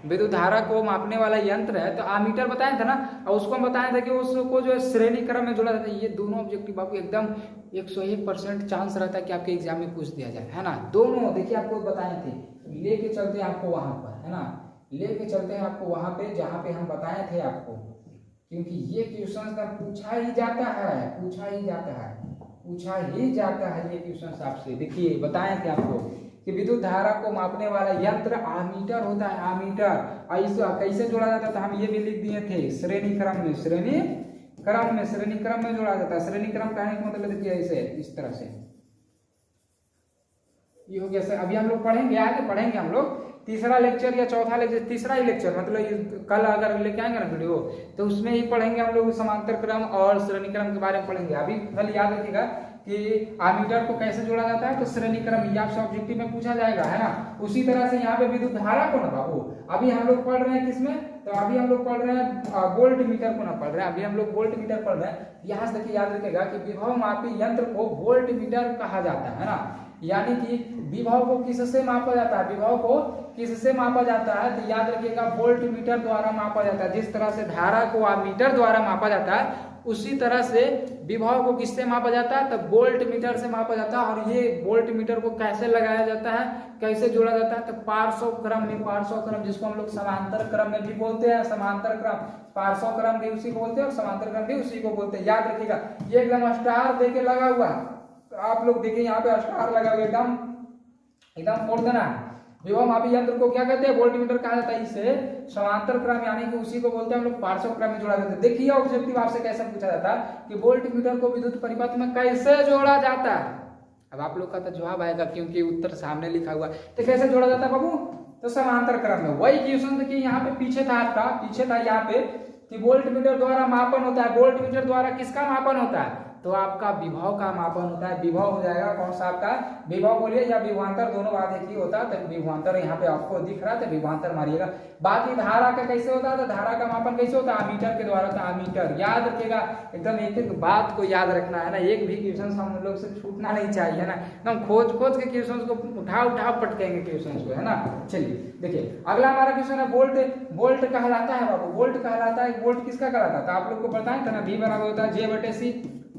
विद्युत धारा को मापने वाला यंत्र है तो आमीटर बताया था ना, और उसको हम बताए थे कि उसको जो है श्रेणी क्रम में जोड़ा जाता है। ये दोनों ऑब्जेक्टिव बाबू एकदम 101% चांस रहता है कि आपके एग्जाम में पूछ दिया जाए, है ना। दोनों देखिए आपको बताए थे, लेके चलते हैं आपको वहां पर, है ना, लेके चलते हैं आपको वहां पे जहाँ पे हम बताए थे आपको, क्योंकि ये क्वेश्चन का पूछा ही जाता है ये क्वेश्चन आपसे। देखिए बताए थे आपको कि विद्युत धारा को मापने वाला यंत्र आमीटर होता है, आमीटर। और इसे कैसे जोड़ा जाता है तो हम ये भी लिख दिए थे, श्रेणी क्रम में जोड़ा जाता है। श्रेणी क्रम कहने का मतलब देखिए ऐसे, इस तरह से ये हो गया सर। अभी हम लोग पढ़ेंगे, आगे पढ़ेंगे हम लोग तीसरा लेक्चर या चौथा लेक्चर, तीसरा ही लेक्चर, मतलब कल अगर लेके आएंगे ना वीडियो तो उसमें ही पढ़ेंगे हम लोग समांतर क्रम और श्रेणी क्रम के बारे में पढ़ेंगे। अभी कल याद रखिएगा कि आमीटर को कैसे जोड़ा जाता है, तो श्रेणी क्रम, ये आपसे ऑब्जेक्टिव में पूछा जाएगा, है ना। उसी तरह से यहाँ पे विद्युत धारा को ना बाबू, अभी हम लोग पढ़ रहे हैं किसमें, तो अभी हम लोग पढ़ रहे हैं वोल्ट मीटर को ना पढ़ रहे हैं, अभी हम लोग वोल्ट मीटर पढ़ रहे हैं। यहाँ से देखिए याद रखिएगा कि विभव मापी यंत्र को वोल्ट मीटर कहा जाता है ना, यानी कि विभव को किससे मापा जाता है, विभव को किससे मापा जाता है, तो याद रखिएगा वोल्ट मीटर द्वारा मापा जाता है। जिस तरह से धारा को आमीटर द्वारा मापा जाता है उसी तरह से विभव को किससे मापा जाता है, तो वोल्ट मीटर से मापा जाता है। और ये वोल्ट मीटर को कैसे लगाया जाता है, कैसे जोड़ा जाता है, तो पार्श्व क्रम में, पार्श्व क्रम जिसको हम लोग समांतर क्रम में भी बोलते हैं, समांतर क्रम, पार्श्व क्रम भी उसी को बोलते हैं और समांतर क्रम भी उसी को बोलते हैं। याद रखिएगा, ये एकदम स्टार देके लगा हुआ है, तो आप लोग देखिए यहाँ पे स्टार लगा हुआ एकदम एकदम फोड़ देना है। विभव मापी यंत्र को क्या कहते हैं, वोल्टमीटर कहा जाता है। इसे समांतर क्रम यानी कि उसी को बोलते हैं हम लोग पार्श्व क्रम में जोड़ा जाता है। देखिए ऑब्जेक्टिव आपसे कैसे पूछा जाता है कि वोल्टमीटर को विद्युत परिपथ में कैसे जोड़ा जाता है। अब आप लोग का तो जवाब आएगा क्योंकि उत्तर सामने लिखा हुआ है। तो कैसे जोड़ा जाता है बाबू, तो समांतर क्रम में। वही क्वेश्चन देखिए यहाँ पे पीछे था आपका, पीछे था यहाँ पे कि वोल्टमीटर द्वारा मापन होता है। वोल्टमीटर द्वारा किसका मापन होता है, तो आपका विभव का मापन होता है। विभव हो जाएगा कौन सा आपका, विभव बोलिए या विभवांतर, दोनों बात एक ही होता है। तो विभवांतर यहाँ पे आपको दिख रहा है तो विभवांतर मारिएगा। बाकी धारा का कैसे होता है, तो धारा का मापन कैसे होता है, अमीटर के द्वारा। तो अमीटर याद रखिएगा, एकदम एक एक बात को याद रखना है ना, एक भी क्वेश्चन हम लोग से छूटना नहीं चाहिए ना, एकदम खोज खोज के क्वेश्चन को उठा पटकेंगे क्वेश्चन को, है ना। चलिए देखिए अगला हमारा क्वेश्चन है वोल्ट। वोल्ट कहलाता है बाबू, वोल्ट कहलाता है। वोल्ट किसका कहलाता है, तो आप लोग को बताएं था ना, V बराबर होता है J/C,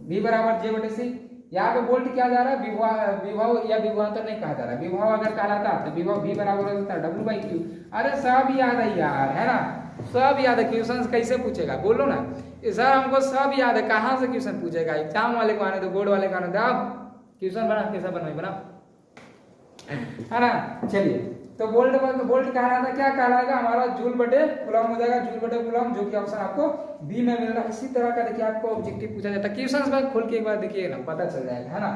V बराबर J/C। यहाँ पे वोल्ट क्या जा रहा है, विभव या विभवांतर नहीं कहा जा रहा है। विभव अगर कहलाता है तो विभव V बराबर होता है W/Q। अरे सब याद है यार, है ना, सब याद है। क्वेश्चन कैसे पूछेगा बोलो ना, सर हमको सब याद है, कहाँ से क्वेश्चन पूछेगा। एग्जाम वाले को आने दो, बोर्ड वाले को आने दो। आप क्वेश्चन बना, कैसा बना, है ना। चलिए तो वोल्ट कहलाता, क्या कहलाएगा हमारा, जूल बटे कूलम हो जाएगा, जूल बटे कूलम, जो कि ऑप्शन आपको बी में मिल रहा है। इसी तरह का देखिए आपको ऑब्जेक्टिव पूछा जाता है। क्वेश्चन बैंक खोल के एक बार देखिए ना, पता चल जाएगा, है ना।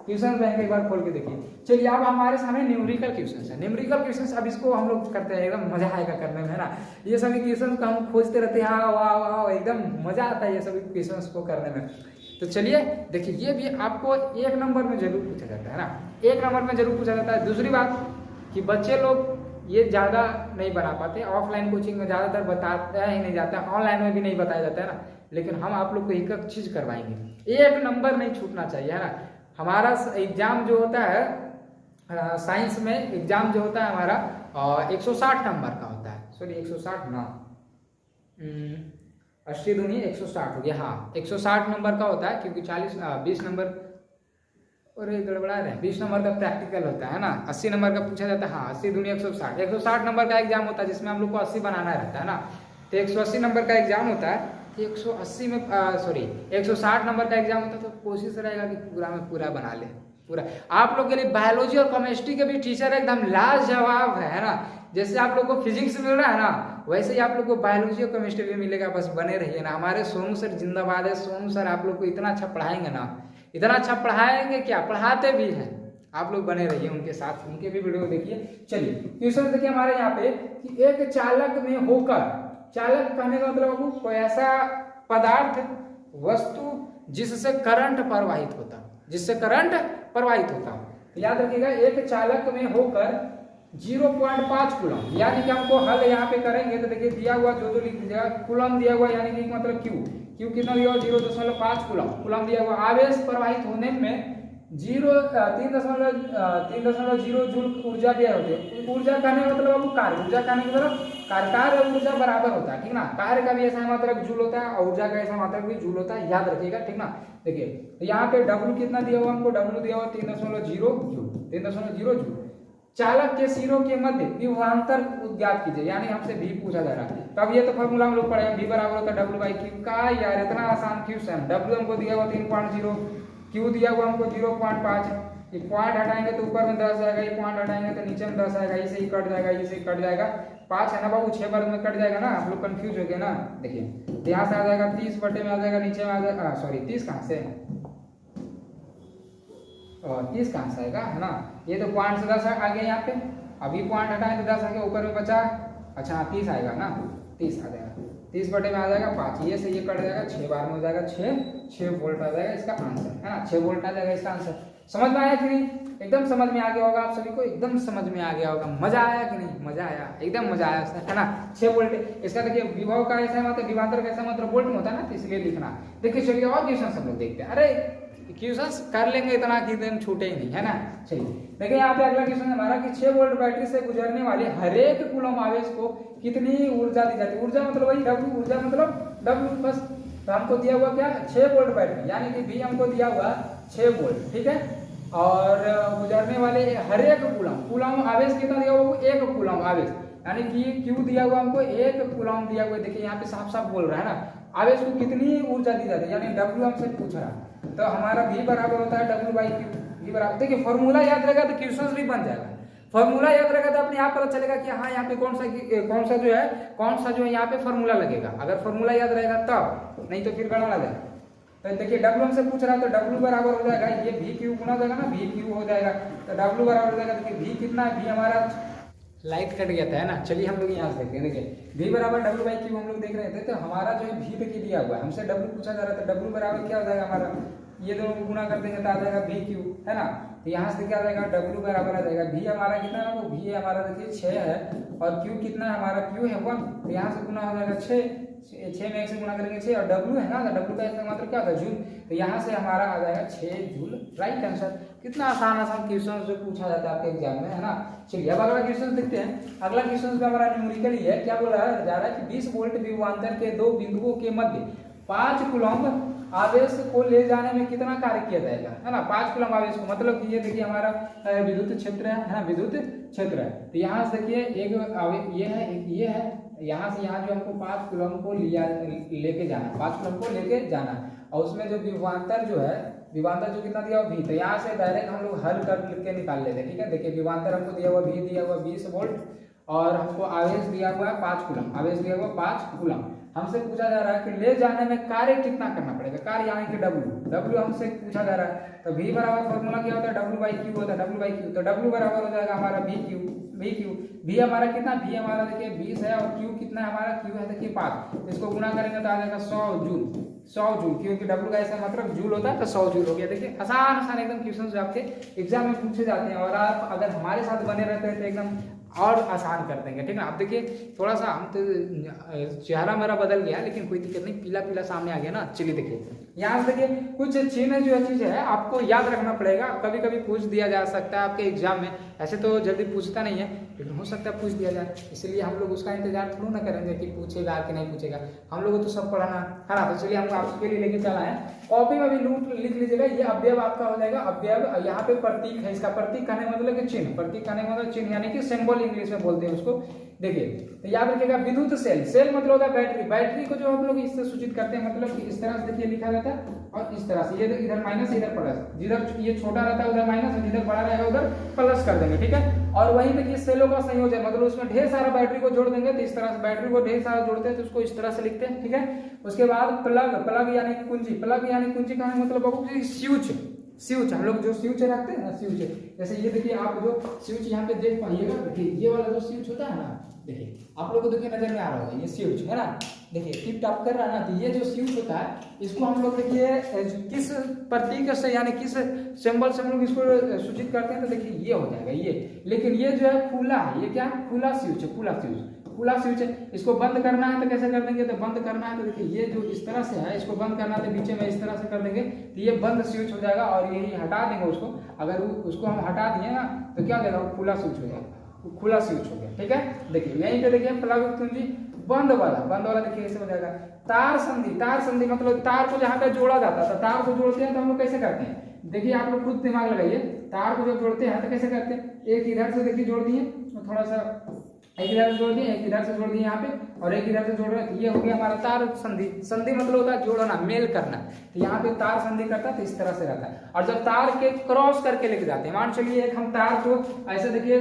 क्वेश्चन बैंक एक बार खोल के देखिए। चलिए अब हमारे सामने न्यूमेरिकल क्वेश्चन है। न्यूमेरिकल क्वेश्चन अब इसको हम लोग करते हैं, एकदम मजा आएगा करने में, है ना। ये सभी क्वेश्चन को हम खोजते रहते हैं, वाह एकदम मजा आता है ये सभी क्वेश्चन को करने में। तो चलिए देखिए, ये भी आपको 1 नंबर में जरूर पूछा जाता है ना, 1 नंबर में जरूर पूछा जाता है। दूसरी बात कि बच्चे लोग ये ज़्यादा नहीं बना पाते, ऑफलाइन कोचिंग में ज़्यादातर बताया ही नहीं जाता, ऑनलाइन में भी नहीं बताया जाता है ना। लेकिन हम आप लोग को एक एक चीज़ करवाएंगे, 1 नंबर नहीं छूटना चाहिए, है ना। हमारा एग्जाम जो होता है साइंस में, एग्जाम जो होता है हमारा 160 नंबर का होता है। सॉरी 160 ना, 80 दूनी 160 हो गया, हाँ 160 नंबर का होता है। क्योंकि 20 नंबर और ये गड़बड़ा रहे, 20 नंबर का प्रैक्टिकल होता है ना। 80 नंबर का पूछा जाता है, हाँ 80 दूनी 160, 160 नंबर का एग्जाम होता है जिसमें हम लोग को 80 बनाना रहता है ना। तो 180 नंबर का एग्जाम होता है, तो 180 में 160 नंबर का एग्जाम होता है। तो कोशिश रहेगा कि पूरा में पूरा बना ले, पूरा। आप लोग के लिए बायोलॉजी और केमिस्ट्री के भी टीचर एकदम लाजवाब है ना। जैसे आप लोग को फिजिक्स मिल रहा है ना, वैसे ही आप लोग को बायोलॉजी और केमिस्ट्री भी मिलेगा। बस बने रहिए ना। हमारे सोनू सर जिंदाबाद है। सोनू सर आप लोग को इतना अच्छा पढ़ाएंगे ना, इतना अच्छा पढ़ाएंगे, क्या पढ़ाते भी हैं। आप लोग बने रहिए उनके साथ, उनके भी वीडियो देखिए। चलिए क्वेश्चन देखिए हमारे यहाँ पे कि एक चालक में होकर, चालक कहने का मतलब कोई ऐसा पदार्थ, वस्तु जिससे करंट प्रवाहित होता, जिससे करंट प्रवाहित होता। तो याद रखिएगा, एक चालक में होकर 0.5 कूलम, यानी कि हमको हल यहाँ पे करेंगे तो देखिए दिया हुआ जो लिख दीजिएगा, कूलम दिया हुआ यानी कि मतलब क्यू कितना दिया हुआ 0.5 कूलम दिया हुआ। आवेश प्रवाहित होने में 3.0 जूल ऊर्जा दिया होती है। ऊर्जा कहने का मतलब आपको कार्य, ऊर्जा कहने का मतलब कार्य और ऊर्जा बराबर होता है, ठीक ना। कार्य का भी ऐसा मात्रक जूल होता है और ऊर्जा का ऐसा मात्रक भी जूल होता है, याद रखिएगा, ठीक ना। देखिए तो यहाँ पे W कितना दिया हुआ हमको, W दिया हुआ 3.0 जूल, 3.0 जूल। चालक के सिरों के मध्य विभवांतर ज्ञात कीजिए, यानी हमसे भी पूछा जा रहा है। तो अब ये तो फॉर्मूला हम लोग पढ़े, V बराबर होता है W/Q का। यार इतना आसान क्वेश्चन, W हमको दिया हुआ 3.0, Q दिया हुआ हमको 0.5। ये पॉइंट हटाएंगे तो ऊपर में 10 आएगा, ये पॉइंट हटाएंगे तो नीचे में 10 आएगा, इसे ही कट जाएगा, इसे ही कट जाएगा। 5 है ना बाबू, 6 वर्ग में कट जाएगा ना, आप लोग कंफ्यूज हो गए ना। देखिए यहाँ से आ जाएगा 30 बटे में आ जाएगा, नीचे में आ जाएगा, सॉरी 30 कहाँ से, और 30 कहाँ से आएगा, है ना। ये तो पॉइंट से 10 आ गया यहाँ पे, अभी पॉइंट हटाएं तो 10 आ गया, ऊपर में बचा, अच्छा 30 आएगा ना, 30 आ जाएगा, 30 बटे में आ जाएगा 5, ये से ये कट जाएगा, 6 बार में हो जाएगा 6 वोल्ट आ जाएगा इसका आंसर, है ना। 6 वोल्ट आ जाएगा इसका आंसर। समझ में आया कि नहीं, एकदम समझ में आ गया होगा आप सभी को, एकदम समझ में आ गया होगा। मजा आया कि नहीं, मजा आया, एकदम मजा आया, है ना। 6 वोल्ट इसका देखिए, विभव का ऐसा मतलब, विभवांतर का ऐसा मतलब वोल्ट में होता है ना, तो इसलिए लिखना। देखिए चलिए और क्वेश्चन सब लोग देखते हैं, अरे क्वेश्चन कर लेंगे इतना कि दिन छूटे ही नहीं, है ना। चलिए देखिए यहाँ पे अगला क्वेश्चन हमारा कि 6 वोल्ट बैटरी से गुजरने वाले हरेक कूलम आवेश को कितनी ऊर्जा दी जाती है। ऊर्जा मतलब वही W, ऊर्जा मतलब W बस तो हमको दिया हुआ क्या 6 वोल्ट बैटरी, यानी कि V हमको दिया हुआ 6 वोल्ट, ठीक है। और गुजरने वाले हर एक कूलम आवेश कितना दिया हुआ, 1 कूलम आवेश, यानी कि Q दिया हुआ हमको 1 कूलम दिया हुआ है। देखिए यहाँ पे साफ साफ बोल रहा है ना, आवेश को कितनी ऊर्जा दी जाती है, यानी W हमसे पूछ रहा है। तो हमारा V बराबर होता है W/Q। V बराबर, देखिए फॉर्मूला याद रहेगा तो क्वेश्चन भी बन जाएगा। फॉर्मूला याद रहेगा तो अपने आप पता चलेगा कि हाँ यहाँ पे कौन सा जो है यहाँ पे फॉर्मूला लगेगा। अगर फॉर्मूला याद रहेगा तब, नहीं तो फिर गड़बड़ा जाएगा। तो देखिए W हमसे पूछ रहा है, तो W बराबर हो जाएगा, ये VQ गुना हो जाएगा ना, VQ हो जाएगा, तो W बराबर हो जाएगा। देखिए V कितना है, V हमारा लाइट कट गया था, है ना। चलिए हम लोग यहाँ से देखते हैं। देखिए V बराबर W/Q हम लोग देख रहे थे, तो हमारा जो है V देखिए दिया हुआ है, हमसे W पूछा जा रहा था। W बराबर क्या हो जाएगा हमारा, ये दोनों गुना कर देंगे तो आ जाएगा VQ, है ना। तो यहाँ से क्या आ जाएगा, W बराबर आ जाएगा, V हमारा कितना है, वो V हमारा देखिए 6 है, और Q कितना है हमारा, Q है 1, तो यहाँ से गुना हो जाएगा 6 में 1 से गुना करेंगे 6, और W है ना, तो W का इसका मतलब क्या होता है, जूल, तो यहाँ से हमारा आ जाएगा 6 जूल, राइट आंसर। कितना आसान क्वेश्चन जो पूछा जाता है आपके एग्जाम में, है ना। चलिए अब अगला क्वेश्चन देखते हैं। अगला क्वेश्चन का हमारा न्यूमेरिकल ही है, क्या बोल रहा है, जा रहा है कि 20 वोल्ट विभवांतर के 2 बिंदुओं के मध्य 5 कूलम्ब आवेश को ले जाने में कितना कार्य किया जाएगा, है ना। 5 कूलम्ब आवेश को, मतलब कि ये देखिए हमारा विद्युत क्षेत्र है ना, विद्युत क्षेत्र है। तो यहाँ से देखिए एक ये है, यहाँ से यहाँ जो हमको 5 कूलम्ब को लेके जाना, 5 कूलम्ब को लेके जाना, और उसमें जो विभवांतर जो कितना दिया हुआ V, तो यहाँ से डायरेक्ट हम लोग हल करके निकाल लेते हैं, ठीक है। देखिए विभवांतर हमको दिया हुआ V दिया हुआ 20 वोल्ट, और हमको आवेश दिया हुआ है 5 कूलम्ब, आवेश दिया हुआ 5 कूलम्ब। हमसे पूछा जा रहा है कि ले जाने में कार्य कितना करना पड़ेगा, कार्य यानी कि W हमसे पूछा जा रहा है। तो V बराबर फॉर्मूला क्या होता है, W/Q होता है, W/Q, तो W बराबर हो जाएगा हमारा VQ। V हमारा कितना, V हमारा देखिए 20 है, और Q कितना है हमारा, Q है देखिए 5, इसको गुना करेंगे तो आ जाएगा 100 जूल, क्योंकि W का ऐसा मतलब जूल होता है, तो 100 जूल हो गया। देखिए आसान एकदम क्वेश्चन जो आपके एग्जाम में पूछे जाते हैं, और आप अगर हमारे साथ बने रहते हैं तो एकदम और आसान कर देंगे, ठीक है। आप देखिए थोड़ा सा हम तो चेहरा मेरा बदल गया, लेकिन कोई दिक्कत नहीं, पीला सामने आ गया ना। चलिए देखिए यहाँ से देखिए कुछ चिन्ह जो चीज है आपको याद रखना पड़ेगा, कभी कभी पूछ दिया जा सकता है आपके एग्जाम में, ऐसे तो जल्दी पूछता नहीं है, लेकिन हो सकता है पूछ दिया जाए, इसलिए हम लोग उसका इंतजार थोड़ा ना करेंगे कि पूछेगा कि नहीं पूछेगा, हम लोग को तो सब पढ़ाना है ना। तो चलिए हम आपके लिए लेके चला है, कॉपी में भी नोट लिख लीजिएगा। ये अवयव आपका हो जाएगा, अवयव यहाँ पे प्रतीक है, इसका प्रतीक कहने मतलब चिन्ह, प्रतीक कहने मतलब चिन्ह, यानी कि सिंबल इंग्लिश में बोलते हैं उसको। देखिए तो याद रखिएगा, विद्युत सेल मतलब होता है बैटरी को जो हम लोग इससे सूचित करते हैं, मतलब कि इस तरह से देखिए लिखा जाता है, और इस तरह से ये इधर माइनस इधर प्लस, जिधर ये छोटा रहता है उधर माइनस, और जिधर बड़ा रहेगा उधर प्लस कर देंगे, ठीक है। और वही देखिए सेलों का संयोजन, मतलब उसमें ढेर सारा बैटरी को जोड़ देंगे, तो इस तरह से बैटरी को ढेर सारा जोड़ते हैं, तो उसको इस तरह से लिखते हैं, ठीक है। उसके बाद प्लग यानी कुंजी का मतलब स्विच, हम लोग जो स्विच रखते हैं ना, स्विच, जैसे ये देखिए आप जो स्विच यहाँ पे देख पाइएगा, देखिए ये वाला जो स्विच होता है ना, देखिए आप लोग को देखिए नजर में आ रहा होगा, ये स्विच है ना, देखिए टिप टॉप कर रहा है ना। तो ये जो स्विच होता है, इसको हम लोग देखिए किस प्रतीक से यानी किस सिंबल से हम लोग इसको सूचित करते हैं, तो देखिए ये हो जाएगा ये। लेकिन ये जो है खुला है, ये क्या खुला स्विच है, खुला स्विच है। इसको बंद करना है तो कैसे कर देंगे, तो बंद करना है तो देखिए ये जो इस तरह से है, इसको बंद करना है तो नीचे में इस तरह से कर देंगे, तो ये बंद स्विच हो जाएगा। और यही हटा देंगे उसको, अगर उसको हम हटा दिए ना तो क्या हो जाएगा, वो खुला स्विच हो जाएगा, खुला स्विच हो गया, ठीक है। देखिए यहीं पे देखिए प्लग कुंजी बंद वाला देखिए ऐसे हो जाएगा। तार संधि मतलब तार को जहाँ पे जोड़ा जाता है, तो तार को जोड़ते हैं तो हम लोग कैसे करते हैं, देखिए आप लोग खुद दिमाग लगाइए। तार को जब जोड़ते हैं तो कैसे करते हैं, एक इधर से देखिए जोड़ दिए, थोड़ा सा एक इधर से जोड़ दिए, एक इधर से जोड़ दिए यहाँ पे, और एक इधर से जोड़ रहे, ये हो गया हमारा तार संधि मतलब होता है जोड़ना, मेल करना। तो यहाँ पे तार संधि करता है तो इस तरह से रहता है। और जब तार के क्रॉस करके लेके जाते हैं, मान चलिए एक हम तार को ऐसे देखिए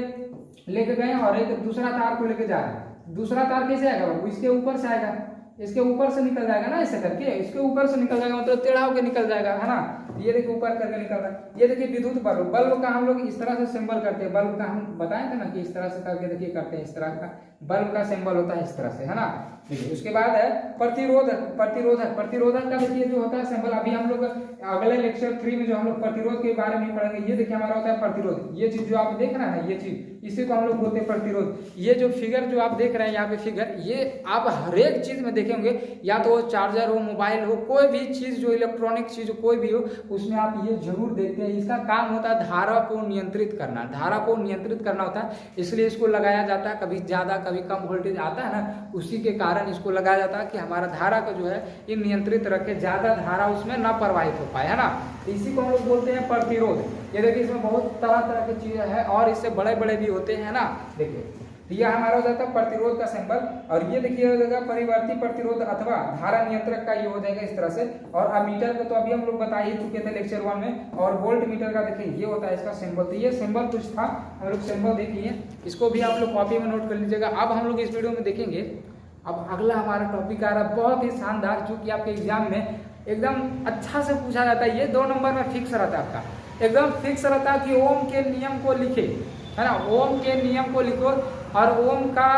लेके गए और एक दूसरा तार को लेके जा रहे हैं, दूसरा तार कैसे आएगा, वो इसके ऊपर से आएगा, इसके ऊपर से निकल जाएगा ना, ऐसे करके इसके ऊपर से निकल जाएगा, मतलब टेढ़ा होकर निकल जाएगा, है ना। ये देखिए ऊपर करके निकल रहा है। ये देखिए विद्युत बल्ब का हम लोग इस तरह से सिंबल करते हैं, बल्ब का हम बताए थे ना कि इस तरह से करके देखिए करते हैं, इस तरह का बल्ब का सिंबल होता है इस तरह से, है ना। देखिए उसके बाद है प्रतिरोधक का देखिए जो होता है सिंबल, अभी हम लोग अगले लेक्चर 3 में जो हम लोग प्रतिरोध के बारे में पढ़ेंगे। ये देखिए हमारा होता है प्रतिरोध, ये चीज जो आप देख रहे हैं, ये चीज इसी को हम लोग बोलते हैं प्रतिरोध। ये जो फिगर जो आप देख रहे हैं यहाँ पे फिगर, ये आप हर एक चीज में देखेंगे, या तो चार्जर हो, मोबाइल हो, कोई भी चीज जो इलेक्ट्रॉनिक चीज कोई भी हो, उसमें आप ये जरूर देखते हैं। इसका काम होता है धारा को नियंत्रित करना, धारा को नियंत्रित करना होता है, इसलिए इसको लगाया जाता है। कभी ज्यादा कभी कम वोल्टेज आता है ना, उसी के कारण कारण इसको लगाया जाता है कि हमारा धारा का जो है ये नियंत्रित रखे, ज़्यादा धारा उसमें न प्रवाहित हो पाए, है ना। इसी को हम लोग बोलते हैं प्रतिरोध। ये देखिए इसमें बहुत तरह तरह की चीज़ें हैं और इससे बड़े बड़े भी होते हैं ना। देखिए ये हमारा हो जाता है प्रतिरोध का सिंबल, और ये देखिए हो जाएगा परिवर्ती प्रतिरोध अथवा धारा नियंत्रक का, ये हो जाएगा इस तरह से। और अमीटर को तो अभी हम लोग बता ही चुके थे लेक्चर 1 में। और वोल्ट मीटर का देखिए ये होता है इसका सिंबल। तो ये सिंबल कुछ था, हम लोग सिंबल देख लिए, इसको भी आप लोग कॉपी में नोट कर लीजिएगा। अब हम लोग इस वीडियो में देखेंगे, अब अगला हमारा टॉपिक आ रहा है बहुत ही शानदार, चूंकि आपके एग्जाम में एकदम अच्छा से पूछा जाता है। ये 2 नंबर में फिक्स रहता है आपका, एकदम फिक्स रहता है कि ओम के नियम को लिखे, है ना। ओम के नियम को लिखो, और ओम का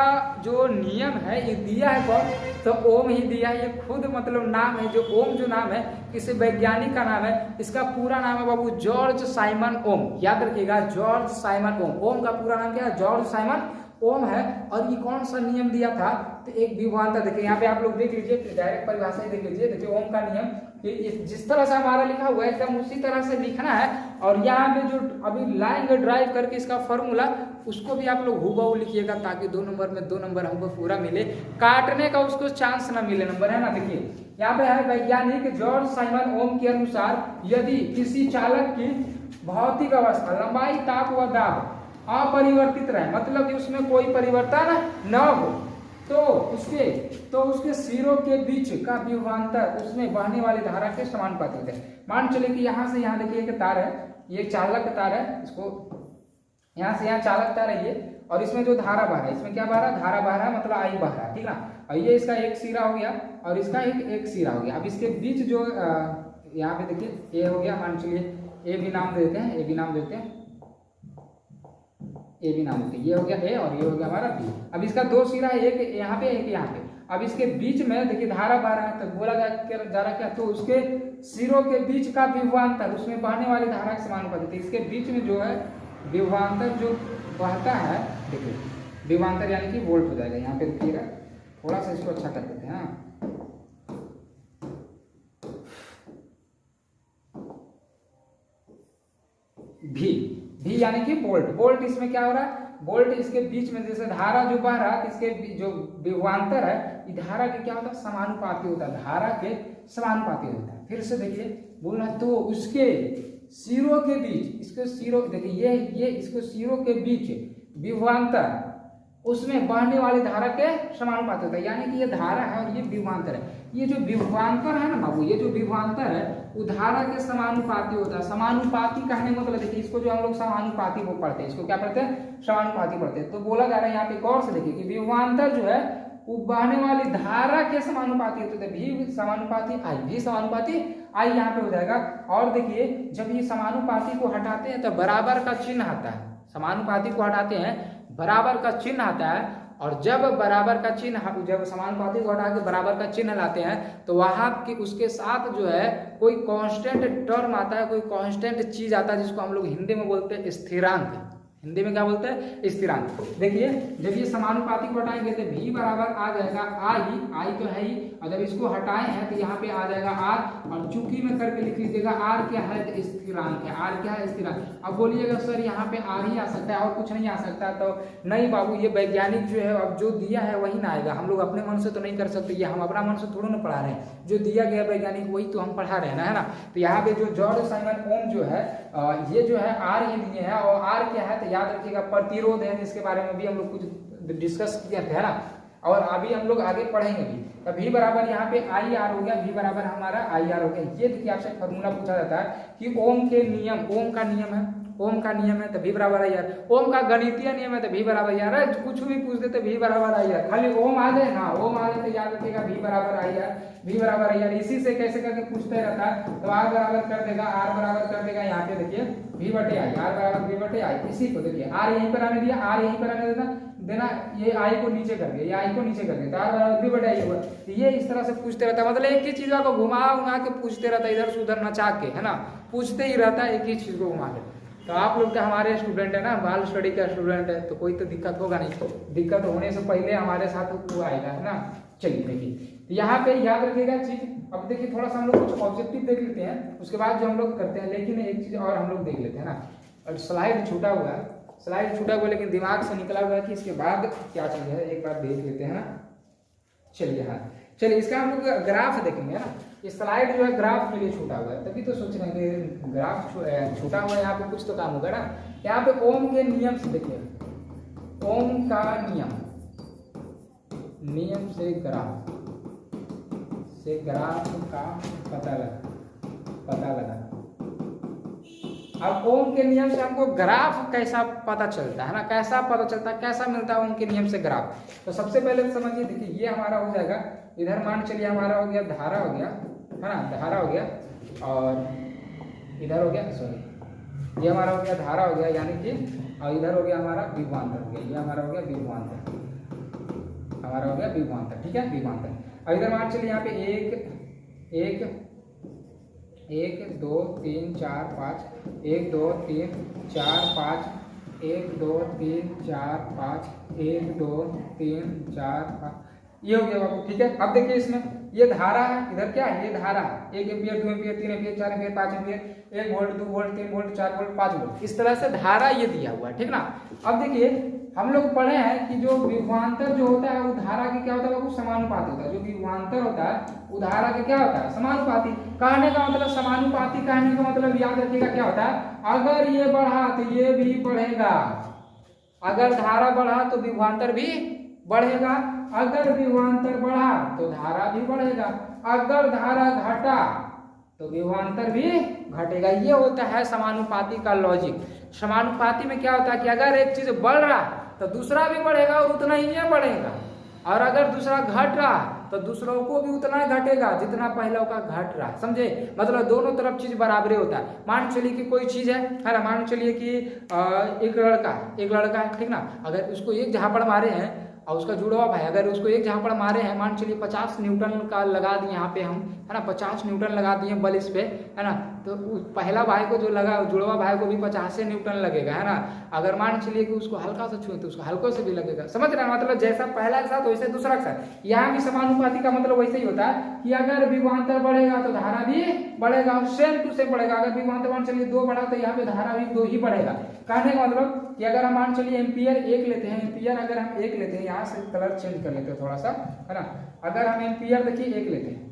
जो नियम है ये दिया है कौन, तो ओम ही दिया है। ये खुद मतलब नाम है, जो ओम जो नाम है किसी वैज्ञानिक का नाम है। इसका पूरा नाम है बाबू जॉर्ज साइमन ओम, याद रखिएगा जॉर्ज साइमन ओम। ओम का पूरा नाम क्या है, जॉर्ज साइमन ओम है। और ये कौन सा नियम दिया था, तो एक विभवांतर, देखिए यहाँ पे आप लोग देख लीजिए, डायरेक्ट परिभाषा ही देख लीजिए। देखिए ओम का नियम कि जिस तरह से हमारा लिखा हुआ है एकदम उसी तरह से लिखना है। और यहाँ पे जो अभी लाइन ड्राइव करके इसका फॉर्मूला, उसको भी आप लोग हूबहू लिखिएगा, ताकि 2 नंबर में 2 नंबर हमको पूरा मिले, काटने का उसको चांस ना मिले नंबर, है ना। देखिए यहाँ पे है वैज्ञानिक जॉर्ज साइमन ओम के अनुसार यदि किसी चालक की भौतिक अवस्था, लंबाई, ताप व दाब अपरिवर्तित रहे, मतलब कि उसमें कोई परिवर्तन न हो, तो उसके सिरों के बीच का विभवांतर उसमें बहने वाली धारा के समानुपातिक है। मान चलिए कि यहाँ से यहाँ देखिए एक तार है, ये चालक तार है, इसको यहाँ से यहाँ चालक तार है ये, और इसमें जो धारा बह रहा है, इसमें क्या बह रहा है, धारा बह रहा है, मतलब आई बह रहा है, ठीक ना। और ये इसका एक सिरा हो गया और इसका एक सिरा हो गया। अब इसके बीच जो यहाँ पे देखिए ए हो गया, मान चलिए ए भी नाम देते हैं, ए भी नाम देते हैं, ए भी नाम देते हैं। ये हो गया ए और ये हो गया हमारा बी। अब इसका 2 सिरा है, एक यहाँ पे एक यहाँ पे। अब इसके बीच में देखिए धारा बह रहा है, तो बोला जा रहा क्या, तो उसके सिरों के बीच का विभवांतर उसमें बहने वाली धारा के समानुपातिक। इसके बीच में जो है विभवांतर जो बहता है, देखिए विभवांतर यानी कि वोल्ट हो जाएगा। यहाँ पे देखिएगा, थोड़ा सा इसको अच्छा कर देते हैं। भी यानी कि वोल्ट। वोल्ट इसमें क्या हो रहा है, वोल्ट इसके बीच में जैसे धारा जो बह रहा है, इसके जो विभवांतर है, ये धारा के क्या होता है, समानुपाती होता है, धारा के समानुपाती होता है। फिर से देखिए बोलना, तो उसके सिरों के बीच, इसके सिरों देखिए ये इसको सिरों के बीच विभवांतर उसमें बहने वाली धारा के समानुपाती होता है, यानी कि ये धारा है और ये विभवांतर है। ये जो विभवांतर है ना बाबू, ये जो विभवांतर है वो धारा के समानुपाती होता है। समानुपाती कहने मतलब देखिए, इसको जो हम लोग समानुपाती वो पढ़ते हैं, इसको क्या पढ़ते हैं, समानुपाती पढ़ते हैं। तो बोला जा रहा है यहाँ पे गौर से देखिए कि विभवांतर जो है वो बहने वाली धारा के समानुपाती होते थे। भी समानुपाती आई, भी समानुपाती आई यहाँ पे हो जाएगा। और देखिए जब ये समानुपाती को हटाते हैं तो बराबर का चिन्ह आता है, समानुपाती को हटाते हैं बराबर का चिन्ह आता है। और जब बराबर का चिन्ह, जब समानुपाती को हटा के बराबर का चिन्ह लाते हैं, तो वहां की उसके साथ जो है कोई कांस्टेंट टर्म आता है, कोई कांस्टेंट चीज आता है, जिसको हम लोग हिंदी में बोलते हैं स्थिरांक। हिंदी में क्या बोलते हैं, स्थिरांक। देखिए जब ये समानुपाती को हटाएंगे तो भी बराबर आ जाएगा आई तो है ही, और जब इसको हटाए हैं तो यहाँ पे आ जाएगा आर, और चुकी में करके लिख लीजिएगा आर क्या है, स्थिरांक है। आर क्या है, स्थिरांक। अब बोलिएगा सर यहाँ पे आर ही आ सकता है और कुछ नहीं आ सकता, तो नहीं बाबू, ये वैज्ञानिक जो है अब जो दिया है वही ना आएगा। हम लोग अपने मन से तो नहीं कर सकते, ये हम अपना मन से थोड़ा ना पढ़ा रहे हैं, जो दिया गया वैज्ञानिक वही तो हम पढ़ा रहे हैं ना, है ना। तो यहाँ पे जो जॉर्ज साइमन ओम जो है ये जो है आर ही दिए है, और आर क्या है तो याद रखिएगा प्रतिरोध है, जिसके बारे में भी हम लोग कुछ डिस्कस किया था, है ना। और अभी हम लोग आगे पढ़ेंगे भी। तो भी बराबर यहाँ पे आई आर हो गया, भी बराबर हमारा आई आर हो गया। ये देखिए आपसे फॉर्मूला पूछा जाता है कि ओम के नियम, ओम का नियम है, ओम का नियम है तो भी बराबर आई आर। ओम का गणितीय नियम है तो भी बराबर आई आर। कुछ भी पूछ देते भी बराबर आई आर, खाली ओम आ जाए ना, ओम आ जाए तो याद रखिएगा भी बराबर आई आर, भी बराबर आई आर। इसी से कैसे करके पूछते रहता है, तो आर बराबर कर देगा, आर बराबर कर देगा, यहाँ पे देखिए भी बटे आई, आर बराबर भी बटे आई। इसी को देखिए आर यहीं पर आने दिया, आर यहीं पर आने देना, ये आई को नीचे कर दिया, ये आई को नीचे कर दिया, तो आर बराबर भी बटे आई होगा। ये इस तरह से पूछते रहता है, मतलब एक ही चीज को घुमा उमा के पूछते रहता है, इधर से उधर नचा के, है ना, पूछते ही रहता है एक ही चीज को घुमा के। तो आप लोग तो हमारे स्टूडेंट है ना, बाल स्टडी का स्टूडेंट है, तो कोई तो दिक्कत होगा नहीं, दिक्कत होने से पहले हमारे साथ वो आएगा, है ना। चलिए देखिए यहाँ पे याद रखिएगा चीज। अब देखिए थोड़ा सा हम लोग कुछ ऑब्जेक्टिव देख लेते हैं, उसके बाद जो हम लोग करते हैं, लेकिन एक चीज और हम लोग देख लेते हैं ना। और स्लाइड छूटा हुआ है, स्लाइड छूटा हुआ, लेकिन दिमाग से निकला हुआ है कि इसके बाद क्या चीज है, एक बार देख लेते हैं ना। चलिए हाँ, चलिए इसका हम लोग ग्राफ देखेंगे ना। ये स्लाइड जो है ग्राफ के लिए छूटा हुआ है, तभी तो सोच रहे हैं कि ग्राफ छूटा हुआ है, यहाँ पे कुछ तो काम होगा ना। यहाँ पे ओम के नियम से देखिए, ओम का नियम से ग्राफ का पता लगा। अब ओम के नियम से हमको ग्राफ कैसा पता चलता है ना, कैसा पता चलता है, कैसा मिलता है ओम के नियम से ग्राफ। तो सबसे पहले तो समझिए, देखिए ये हमारा हो जाएगा, इधर मान चलिए हमारा हो गया धारा हो गया है ना, धारा हो गया, और इधर हो गया, सॉरी ये हमारा हो गया धारा हो गया, यानी कि, और इधर हो गया हमारा विभवांतर हो गया, ये हमारा हो गया विभवांतर, हमारा हो गया विभवांतर, ठीक है विभवांतर। और इधर मान चलिए यहाँ पे एक 2 3 4 5, 1 2 3 4 5, 1 2 3 4 5, 1 2 3 4 5, ये हो गया बाबू, ठीक है। अब देखिए इसमें ये धारा है, इधर क्या है, ये धारा है, 1 ampere 2 ampere 3 ampere 4 ampere 5 ampere, 1 volt 2 volt 3 volt 4 volt 5 volt, इस तरह से धारा ये दिया हुआ है, ठीक ना। अब देखिए हम लोग पढ़े हैं कि जो विभवांतर जो होता है वो धारा के क्या होता है, वो समानुपाती होता है। जो विभवांतर होता है वो धारा के क्या होता है, समानुपाती। कहने का मतलब समानुपाती, कहने का मतलब याद रखिएगा क्या होता है, अगर ये बढ़ा तो ये भी बढ़ेगा, अगर धारा बढ़ा तो विभवांतर भी बढ़ेगा, अगर विभवांतर बढ़ा तो धारा भी बढ़ेगा, अगर धारा घटा तो विभवांतर भी घटेगा। ये होता है समानुपाती का लॉजिक। समानुपाती में क्या होता है कि अगर एक चीज बढ़ रहा तो दूसरा भी बढ़ेगा और उतना ही ये बढ़ेगा, और अगर दूसरा घट रहा तो दूसरों को भी उतना ही घटेगा जितना पहले का घट रहा, समझे। मतलब दोनों तरफ चीज बराबरी होता है। मान चलिए कि कोई चीज है ना, मान चलिए कि एक लड़का है, ठीक ना, अगर उसको एक झापड़ मारे हैं और उसका जुड़वा भाई अगर उसको एक झापड़ मारे हैं, मान चलिए 50 न्यूटन का लगा दिए यहाँ पे हम, है ना, 50 न्यूटन लगा दिए बल इस पे, है ना, तो पहला भाई को जो लगा जुड़वा भाई को भी 50 न्यूटन लगेगा, है ना। अगर मान चलिए कि उसको हल्का सा छुए तो उसको हल्कों से भी लगेगा, समझ रहे हैं। मतलब जैसा पहला के साथ वैसे दूसरा के साथ। यहाँ भी समानुपाती का मतलब वैसे ही होता है कि अगर विभवांतर बढ़ेगा तो धारा भी बढ़ेगा, और सेम टू सेम बढ़ेगा। अगर विभवांतर मान चलिए 2 बढ़ा तो यहाँ पे धारा भी 2 ही बढ़ेगा। कहने का मतलब कि अगर हम मान चलिए एम्पियर 1 लेते हैं, एम्पियर अगर हम 1 लेते हैं, यहाँ से कलर चेंज कर लेते हैं थोड़ा सा, है ना। अगर हम एम्पियर देखिए 1 लेते हैं,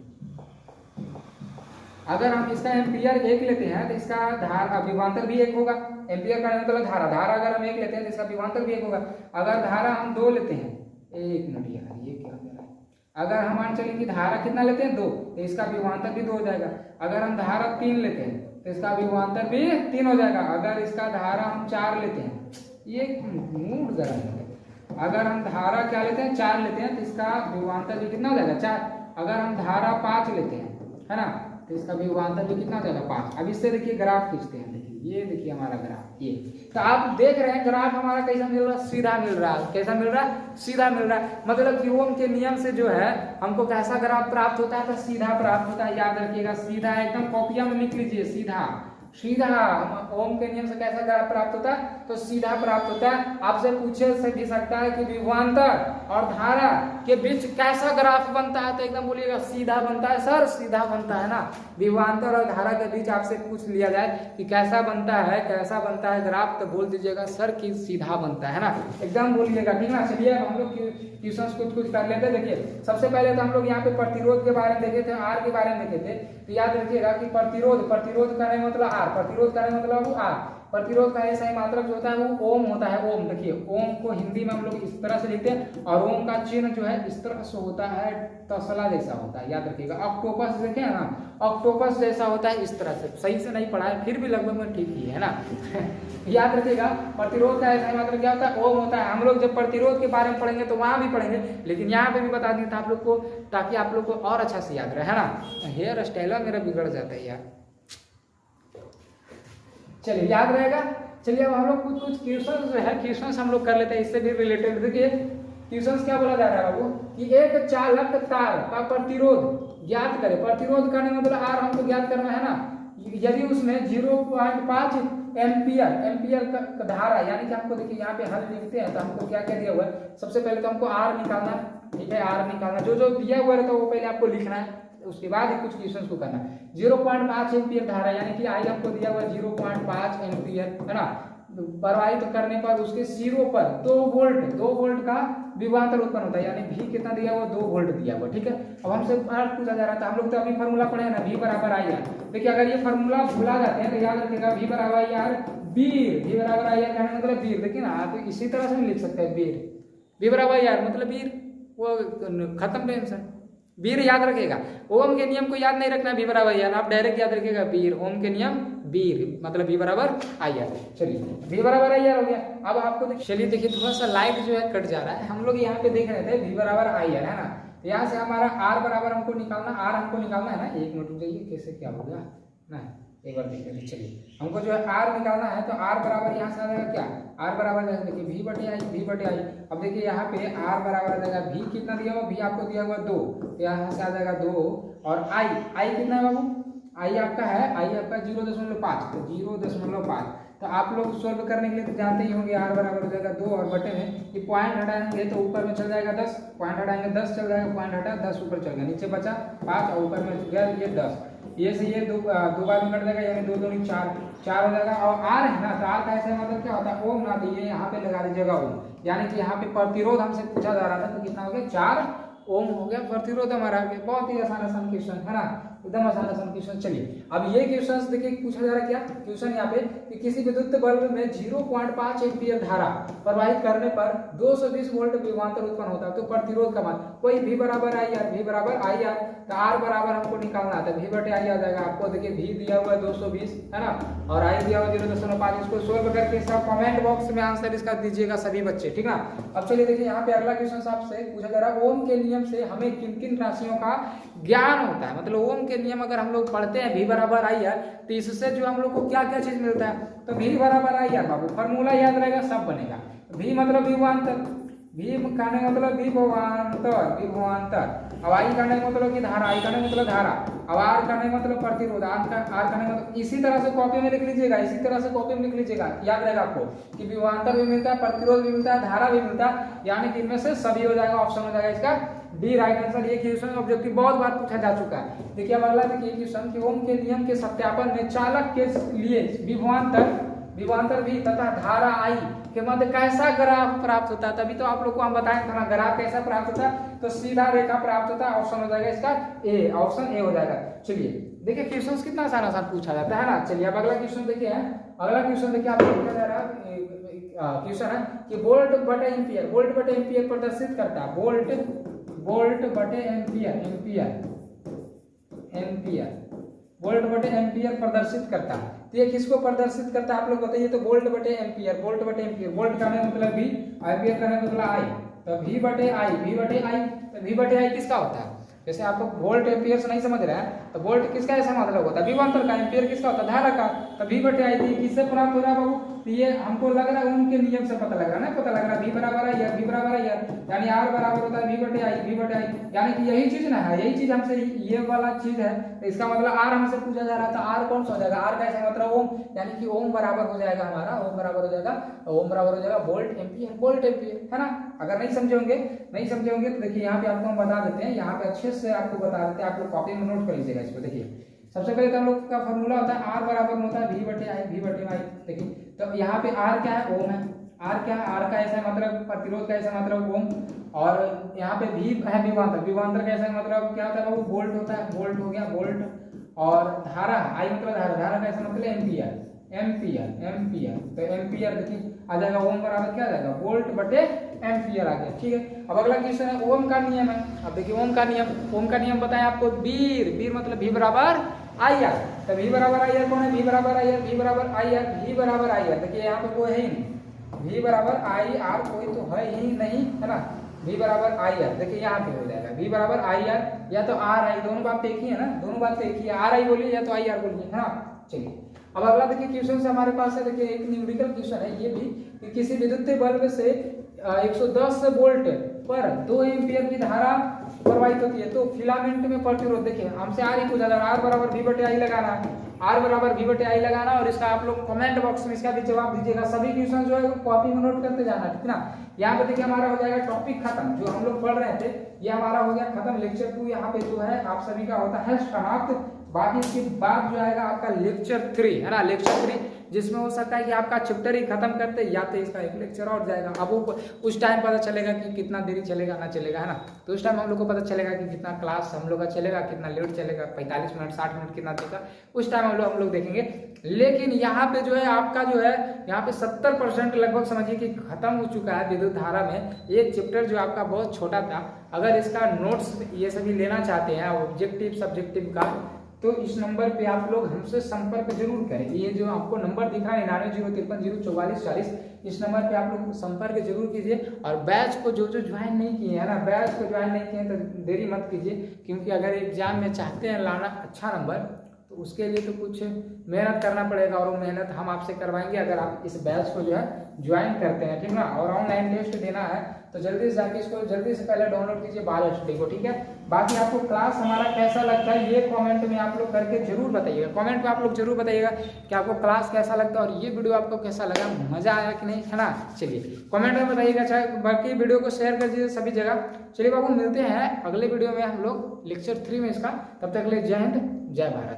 अगर हम इसका एम्पियर 1 लेते हैं तो इसका धारा विभवांतर भी 1 होगा। एम्पियर का मतलब धारा अगर हम 1 लेते हैं तो इसका विभवांतर भी 1 होगा। अगर धारा हम 2 लेते हैं, 1 मिनट यार ये क्या हो रहा है, अगर हम मान चलिए कि धारा कितना लेते हैं 2, तो इसका विभवांतर भी 2 हो जाएगा। अगर हम धारा 3 लेते हैं तो इसका विभवांतर भी 3 हो जाएगा। अगर इसका धारा हम 4 लेते हैं, ये मूड गर्म है, अगर हम धारा क्या लेते हैं 4 लेते हैं तो इसका विभवांतर भी कितना हो जाएगा 4। अगर हम धारा 5 लेते हैं, है ना, तो इसका विभवांतर भी कितना हो जाएगा 5। अब इससे देखिए ग्राफ खींचते हैं, देखिए ये देखिए हमारा ग्राफ, ये तो आप देख रहे हैं ग्राफ हमारा कैसा मिल रहा है, सीधा मिल रहा है। कैसा मिल रहा है, सीधा मिल रहा है। मतलब कि ओम के नियम से जो है हमको कैसा ग्राफ प्राप्त होता है, तो सीधा प्राप्त होता है। याद रखिएगा, सीधा एकदम कॉपिया में लिख लीजिए, सीधा सीधा। ओम के नियम से कैसा ग्राफ प्राप्त होता है, तो सीधा प्राप्त होता है। आपसे पूछे भी सकता है कि विभवांतर और धारा के बीच कैसा ग्राफ बनता है, तो एकदम बोलिएगा सीधा बनता है सर, सीधा बनता है ना। विभवांतर और धारा के बीच आपसे पूछ लिया जाए कि कैसा बनता है ग्राफ, तो बोल दीजिएगा सर कि सीधा बनता है ना, एकदम बोलिएगा, ठीक ना। चलिए हम लोग क्वेश्चन कुछ कर लेते हैं। देखिए सबसे पहले तो हम लोग यहाँ पे प्रतिरोध के बारे में देखे थे, आर के बारे में देखे थे। तो याद रखिएगा कि प्रतिरोध का नहीं मतलब आर, प्रतिरोध का नहीं मतलब आर। प्रतिरोध का ऐसा ही मात्रक जो होता है वो ओम होता है। ओम देखिए, ओम को हिंदी में हम लोग इस तरह से लिखते हैं, और ओम का चिन्ह जो है इस तरह से होता है, तसला जैसा होता है। याद रखिएगा, ऑक्टोपस देखे है ना, ऑक्टोपस जैसा होता है इस तरह से। सही से नहीं पढ़ा है, फिर भी लगभग में ठीक ही है ना। याद रखिएगा, प्रतिरोध का ऐसा मतलब क्या होता है, ओम होता है। हम लोग जब प्रतिरोध के बारे में पढ़ेंगे तो वहां भी पढ़ेंगे, लेकिन यहाँ पे भी बता दिया था आप लोग को, ताकि आप लोग को और अच्छा से याद रहे, है ना। हेयर स्टाइल मेरा बिगड़ जाता है यार। चलिए याद रहेगा। चलिए अब हम लोग कुछ क्वेश्चन जो है क्वेश्चन हम लोग कर लेते हैं, इससे भी रिलेटेड। देखिए क्वेश्चन क्या बोला जा रहा है बाबू, कि एक चालक तार का प्रतिरोध ज्ञात करे। प्रतिरोध करने में मतलब आर हमको ज्ञात करना है ना। यदि उसमें 0.5 एम्पियर का धारा, यानी कि हमको देखिए यहाँ पे हल लिखते हैं तो हमको क्या क्या दिया हुआ है। सबसे पहले तो हमको आर निकालना है, ठीक है, आर निकालना। जो दिया हुआ रहता है वो पहले आपको लिखना है, उसके बाद ही कुछ क्वेश्चन को करना है। 0.5 एम्पियर धारा, यानी कि आई हमको दिया हुआ 0.5 एम्पियर, है ना। प्रवाहित करने पर उसके सिरों पर 2 वोल्ट का विभवांतर उत्पन्न होता है, यानी V कितना दिया हुआ 2 वोल्ट दिया हुआ। ठीक है, अब हमसे पूछा जा रहा था, हम लोग तो अभी फॉर्मूला पढ़े हैं ना, V बराबर आई आर। देखिए अगर ये फॉर्मूला भुला जाते हैं तो याद रखिएगा V बराबर आई आर वीर, V बराबर आई आर कहने मतलब वीर। देखिए ना आप इसी तरह से भी लिख सकते हैं वीर, V बराबर आई आर मतलब वीर, वो खत्म टेंशन। वीर याद रखेगा, ओम के नियम को याद नहीं रखना V बराबर आई आर, आप डायरेक्ट याद रखिएगा वीर, ओम के नियम वीर मतलब V बराबर आई आर। चलिए V बराबर आई आर हो गया। अब आपको चलिए देखिए थोड़ा सा लाइट जो है कट जा रहा है, हम लोग यहाँ पे देख रहे थे V बराबर आई आर है ना, तो यहाँ से हमारा R बराबर हमको निकालना, R हमको निकालना है ना। एक मिनट रुक जाइए, कैसे क्या हो गया ना, एक बार देख लेते। चलिए हमको जो है R निकालना है, तो R बराबर यहाँ से आ जाएगा क्या, R बराबर देखिए V बटे आई, V बटे आई। अब देखिए यहाँ पे R बराबर आ जाएगा V कितना दिया हुआ, V आपको दिया हुआ 2, तो यहाँ से आ जाएगा 2, और I कितना है बाबू, I आपका है, I आपका 0.5, तो 0.5। तो आप लोग सोल्व करने के लिए तो जानते ही होंगे R बराबर हो जाएगा 2, और बटे में ये पॉइंट हटाएंगे तो ऊपर में चल जाएगा 10, पॉइंट हटाएंगे 10 चल जाएगा, पॉइंट हटा 10 ऊपर चल गया, नीचे बचा 5 और ऊपर में गया ये 10। ये से ये दो बार में कट जाएगा, यानी 2 दूनी 4 हो जाएगा। और R है ना, तो R का ऐसा मतलब क्या होता है ओम ना, तो ये यहाँ पे लगा दीजिएगा ओम, यानी कि यहाँ पे प्रतिरोध हमसे पूछा जा रहा था, तो कितना हो गया 4 ओम हो गया प्रतिरोध हमारा। बहुत ही आसान क्वेश्चन है ना, एकदम आसान क्वेश्चन। चलिए अब ये क्वेश्चन देखिए पूछा जा रहा है क्या क्वेश्चन यहाँ पे कि किसी विद्युत बल्ब में 0.5 एम्पीयर धारा प्रवाहित करने पर 220 वोल्ट विभवांतर उत्पन्न होता है, तो प्रतिरोध का मान कोई V बराबर आई आर, V बराबर आई आर, तो R बराबर हमको निकालना है, तो V बटे आई आ जाएगा। आपको देखिए V दिया हुआ है 220 है ना, और I दिया हुआ 0.5। इसको सोल्व करके सब कमेंट बॉक्स में आंसर इसका दीजिएगा सभी बच्चे, ठीक ना। अब चलिए देखिए यहाँ पे अगला क्वेश्चन आपसे पूछा जा रहा है, ओम के नियम से हमें किन किन राशियों का ज्ञान होता है, मतलब ओम के नियम अगर हम लोग पढ़ते हैं V बराबर आई आर, तो इससे जो हम लोग को क्या क्या चीज मिलता है, तो V बराबर आई आर बाबू फॉर्मूला याद रहेगा, सब बनेगा। V मतलब विभवांतर, V कहने का मतलब विभवांतर, अब I कहने का मतलब कि धारा, I कहने का मतलब धारा, अब R कहने का मतलब प्रतिरोध, R कहने का मतलब, इसी तरह से कॉपी में लिख लीजिएगा, इसी तरह से कॉपी में लिख लीजिएगा, याद रहेगा आपको कि विभवांतर भी मिलता है, प्रतिरोध भी मिलता है, धारा भी मिलता है, यानी कि इनमें से सभी हो जाएगा, ऑप्शन हो जाएगा इसका डी राइट आंसर। ये क्वेश्चन ऑब्जेक्टिव बहुत बार पूछा जा चुका है। देखिए अब अगला देखिए क्वेश्चन कि ओम के नियम के सत्यापन में चालक के लिए विभवांतर भी तथा धारा आई के मध्य कैसा ग्राफ प्राप्त होता है, तभी तो आप लोग को हम बताएं था ना ग्राफ कैसा प्राप्त होता है, तो सीधा रेखा प्राप्त होता है, ऑप्शन हो जाएगा इसका ए, ऑप्शन ए हो जाएगा। चलिए देखिए क्वेश्चन कितना आसान पूछा जाता है ना। चलिए अब अगला क्वेश्चन देखिए, अगला क्वेश्चन देखिए आपको क्या जा रहा है, क्वेश्चन है कि वोल्ट बटे एम्पियर प्रदर्शित करता है, वोल्ट बटे एम्पियर प्रदर्शित करता है, तो ये किसको प्रदर्शित करता है आप लोग बताइए, तो वोल्ट बटे एम्पियर, वोल्ट का मतलब V, एम्पियर का मतलब I, तो V बटे I, तो V बटे I किसका होता है, जैसे आपको वोल्ट एम्पियर से नहीं समझ रहा है, तो वोल्ट किसका ऐसा मतलब होता है विभवांतर का, एम्पियर किसका होता है धारा का, तो V बटे I किससे प्राप्त हो रहा है बाबू, तो ये हमको लग रहा है उनके नियम से पता लग रहा है ना, पता लग रहा है V बराबर आई आर, यानी R बराबर होता है V बटे आई, यानी कि यही चीज ना है, यही चीज हमसे ये वाला चीज है, तो इसका मतलब R हमसे पूछा जा रहा था, R कौन सा हो जाएगा, R का ऐसा मतलब ओम, यानी कि ओम बराबर हो जाएगा हमारा, ओम बराबर हो जाएगा वोल्ट एम्पियर है ना। अगर नहीं समझे होंगे तो देखिए यहाँ पे आपको हम बता देते हैं, यहाँ पे अच्छे से आपको बता देते हैं, आप लोग कॉपी में नोट कर लीजिएगा इसको। देखिए सबसे पहले तो हम लोग का फॉर्मूला होता है R बराबर होता है V बटे आई। देखिए तो यहाँ पे R क्या है, ओम है, R क्या है, R का ऐसा मतलब प्रतिरोध का ऐसा मतलब ओम, और यहाँ पे V है विभवांतर का ऐसा मतलब क्या होता है वो वोल्ट होता है, वोल्ट हो गया वोल्ट, और धारा I मतलब धारा का ऐसा मतलब एम्पियर, तो एम्पियर देखिए आ जाएगा ओम बराबर क्या आ जाएगा वोल्ट बटे एम्पियर आ गया, ठीक है। अब अगला क्वेश्चन है ओम का नियम है। अब देखिए ओम का नियम बताया आपको, वीर मतलब V बराबर आई आर, तो V बराबर आई आर कौन है, V बराबर आई आर, देखिए यहाँ पे कोई है ही नहीं, V बराबर आई आर कोई तो है ही नहीं है ना, V बराबर आई आर, देखिए यहाँ पे हो जाएगा V बराबर आई आर या तो आर आई, दोनों बात एक ही है ना, दोनों बात एक ही है, आर आई बोलिए या तो आई आर बोलिए है ना। चलिए अब अगला देखिए क्वेश्चन से हमारे पास है, देखिए एक न्यूमेरिकल क्वेश्चन है ये भी कि किसी विद्युत बल्ब से 110 वोल्ट पर 2 एम्पियर की धारा प्रवाहित होती है, तो फिलामेंट में प्रतिरोध देखिए हमसे आर ही पूछा जा रहा है, R बराबर V बटे आई लगाना, और इसका आप लोग कमेंट बॉक्स में इसका भी जवाब दीजिएगा। सभी क्वेश्चन जो है कॉपी में नोट करते जाना, ठीक ना। यहाँ पे देखिए हमारा हो जाएगा टॉपिक खत्म, जो हम लोग पढ़ रहे थे ये हमारा हो गया खत्म। लेक्चर 2 यहाँ पे जो है आप सभी का होता है समाप्त, बाकी इसके बाद जो आएगा आपका लेक्चर 3 है ना, लेक्चर 3 जिसमें हो सकता है कि आपका चैप्टर ही खत्म करते या तो इसका एक लेक्चर और जाएगा। अब वो उस टाइम पता चलेगा कि कितना देरी चलेगा ना चलेगा, है ना। तो उस टाइम हम लोग को पता चलेगा कि कितना क्लास हम लोग का चलेगा, कितना लेट चलेगा, 45 मिनट 60 मिनट कितना देगा, उस टाइम हम लोग देखेंगे। लेकिन यहाँ पे जो है आपका जो है यहाँ पे 70% लगभग समझिए कि खत्म हो चुका है विद्युत धारा में। एक चैप्टर जो आपका बहुत छोटा था, अगर इसका नोट्स ये सभी लेना चाहते हैं ऑब्जेक्टिव सब्जेक्टिव का, तो इस नंबर पे आप लोग हमसे संपर्क जरूर करें। ये जो आपको नंबर दिख रहा है 9903504440, इस नंबर पे आप लोग संपर्क जरूर कीजिए। और बैच को जो ज्वाइन नहीं किए है ना, बैच को ज्वाइन नहीं किए तो देरी मत कीजिए, क्योंकि अगर एग्जाम में चाहते हैं लाना अच्छा नंबर तो उसके लिए तो कुछ मेहनत करना पड़ेगा, और वो मेहनत हम आपसे करवाएंगे अगर आप इस बैच को जो है ज्वाइन करते हैं, ठीक ना। और ऑनलाइन टेस्ट देना है तो जल्दी से जाके इसको जल्दी से पहले डाउनलोड कीजिए बाल स्टडी को, ठीक है। बाकी आपको क्लास हमारा कैसा लगता है ये कमेंट में आप लोग करके जरूर बताइएगा। कमेंट में आप लोग जरूर बताइएगा कि आपको क्लास कैसा लगता है और ये वीडियो आपको कैसा लगा, मजा आया कि नहीं, है ना। चलिए कमेंट में बताइएगा, चाहे बाकी वीडियो को शेयर कर दीजिए सभी जगह। चलिए बाबू मिलते हैं अगले वीडियो में हम लोग लेक्चर 3 में इसका, तब तक के लिए जय हिंद जय भारत।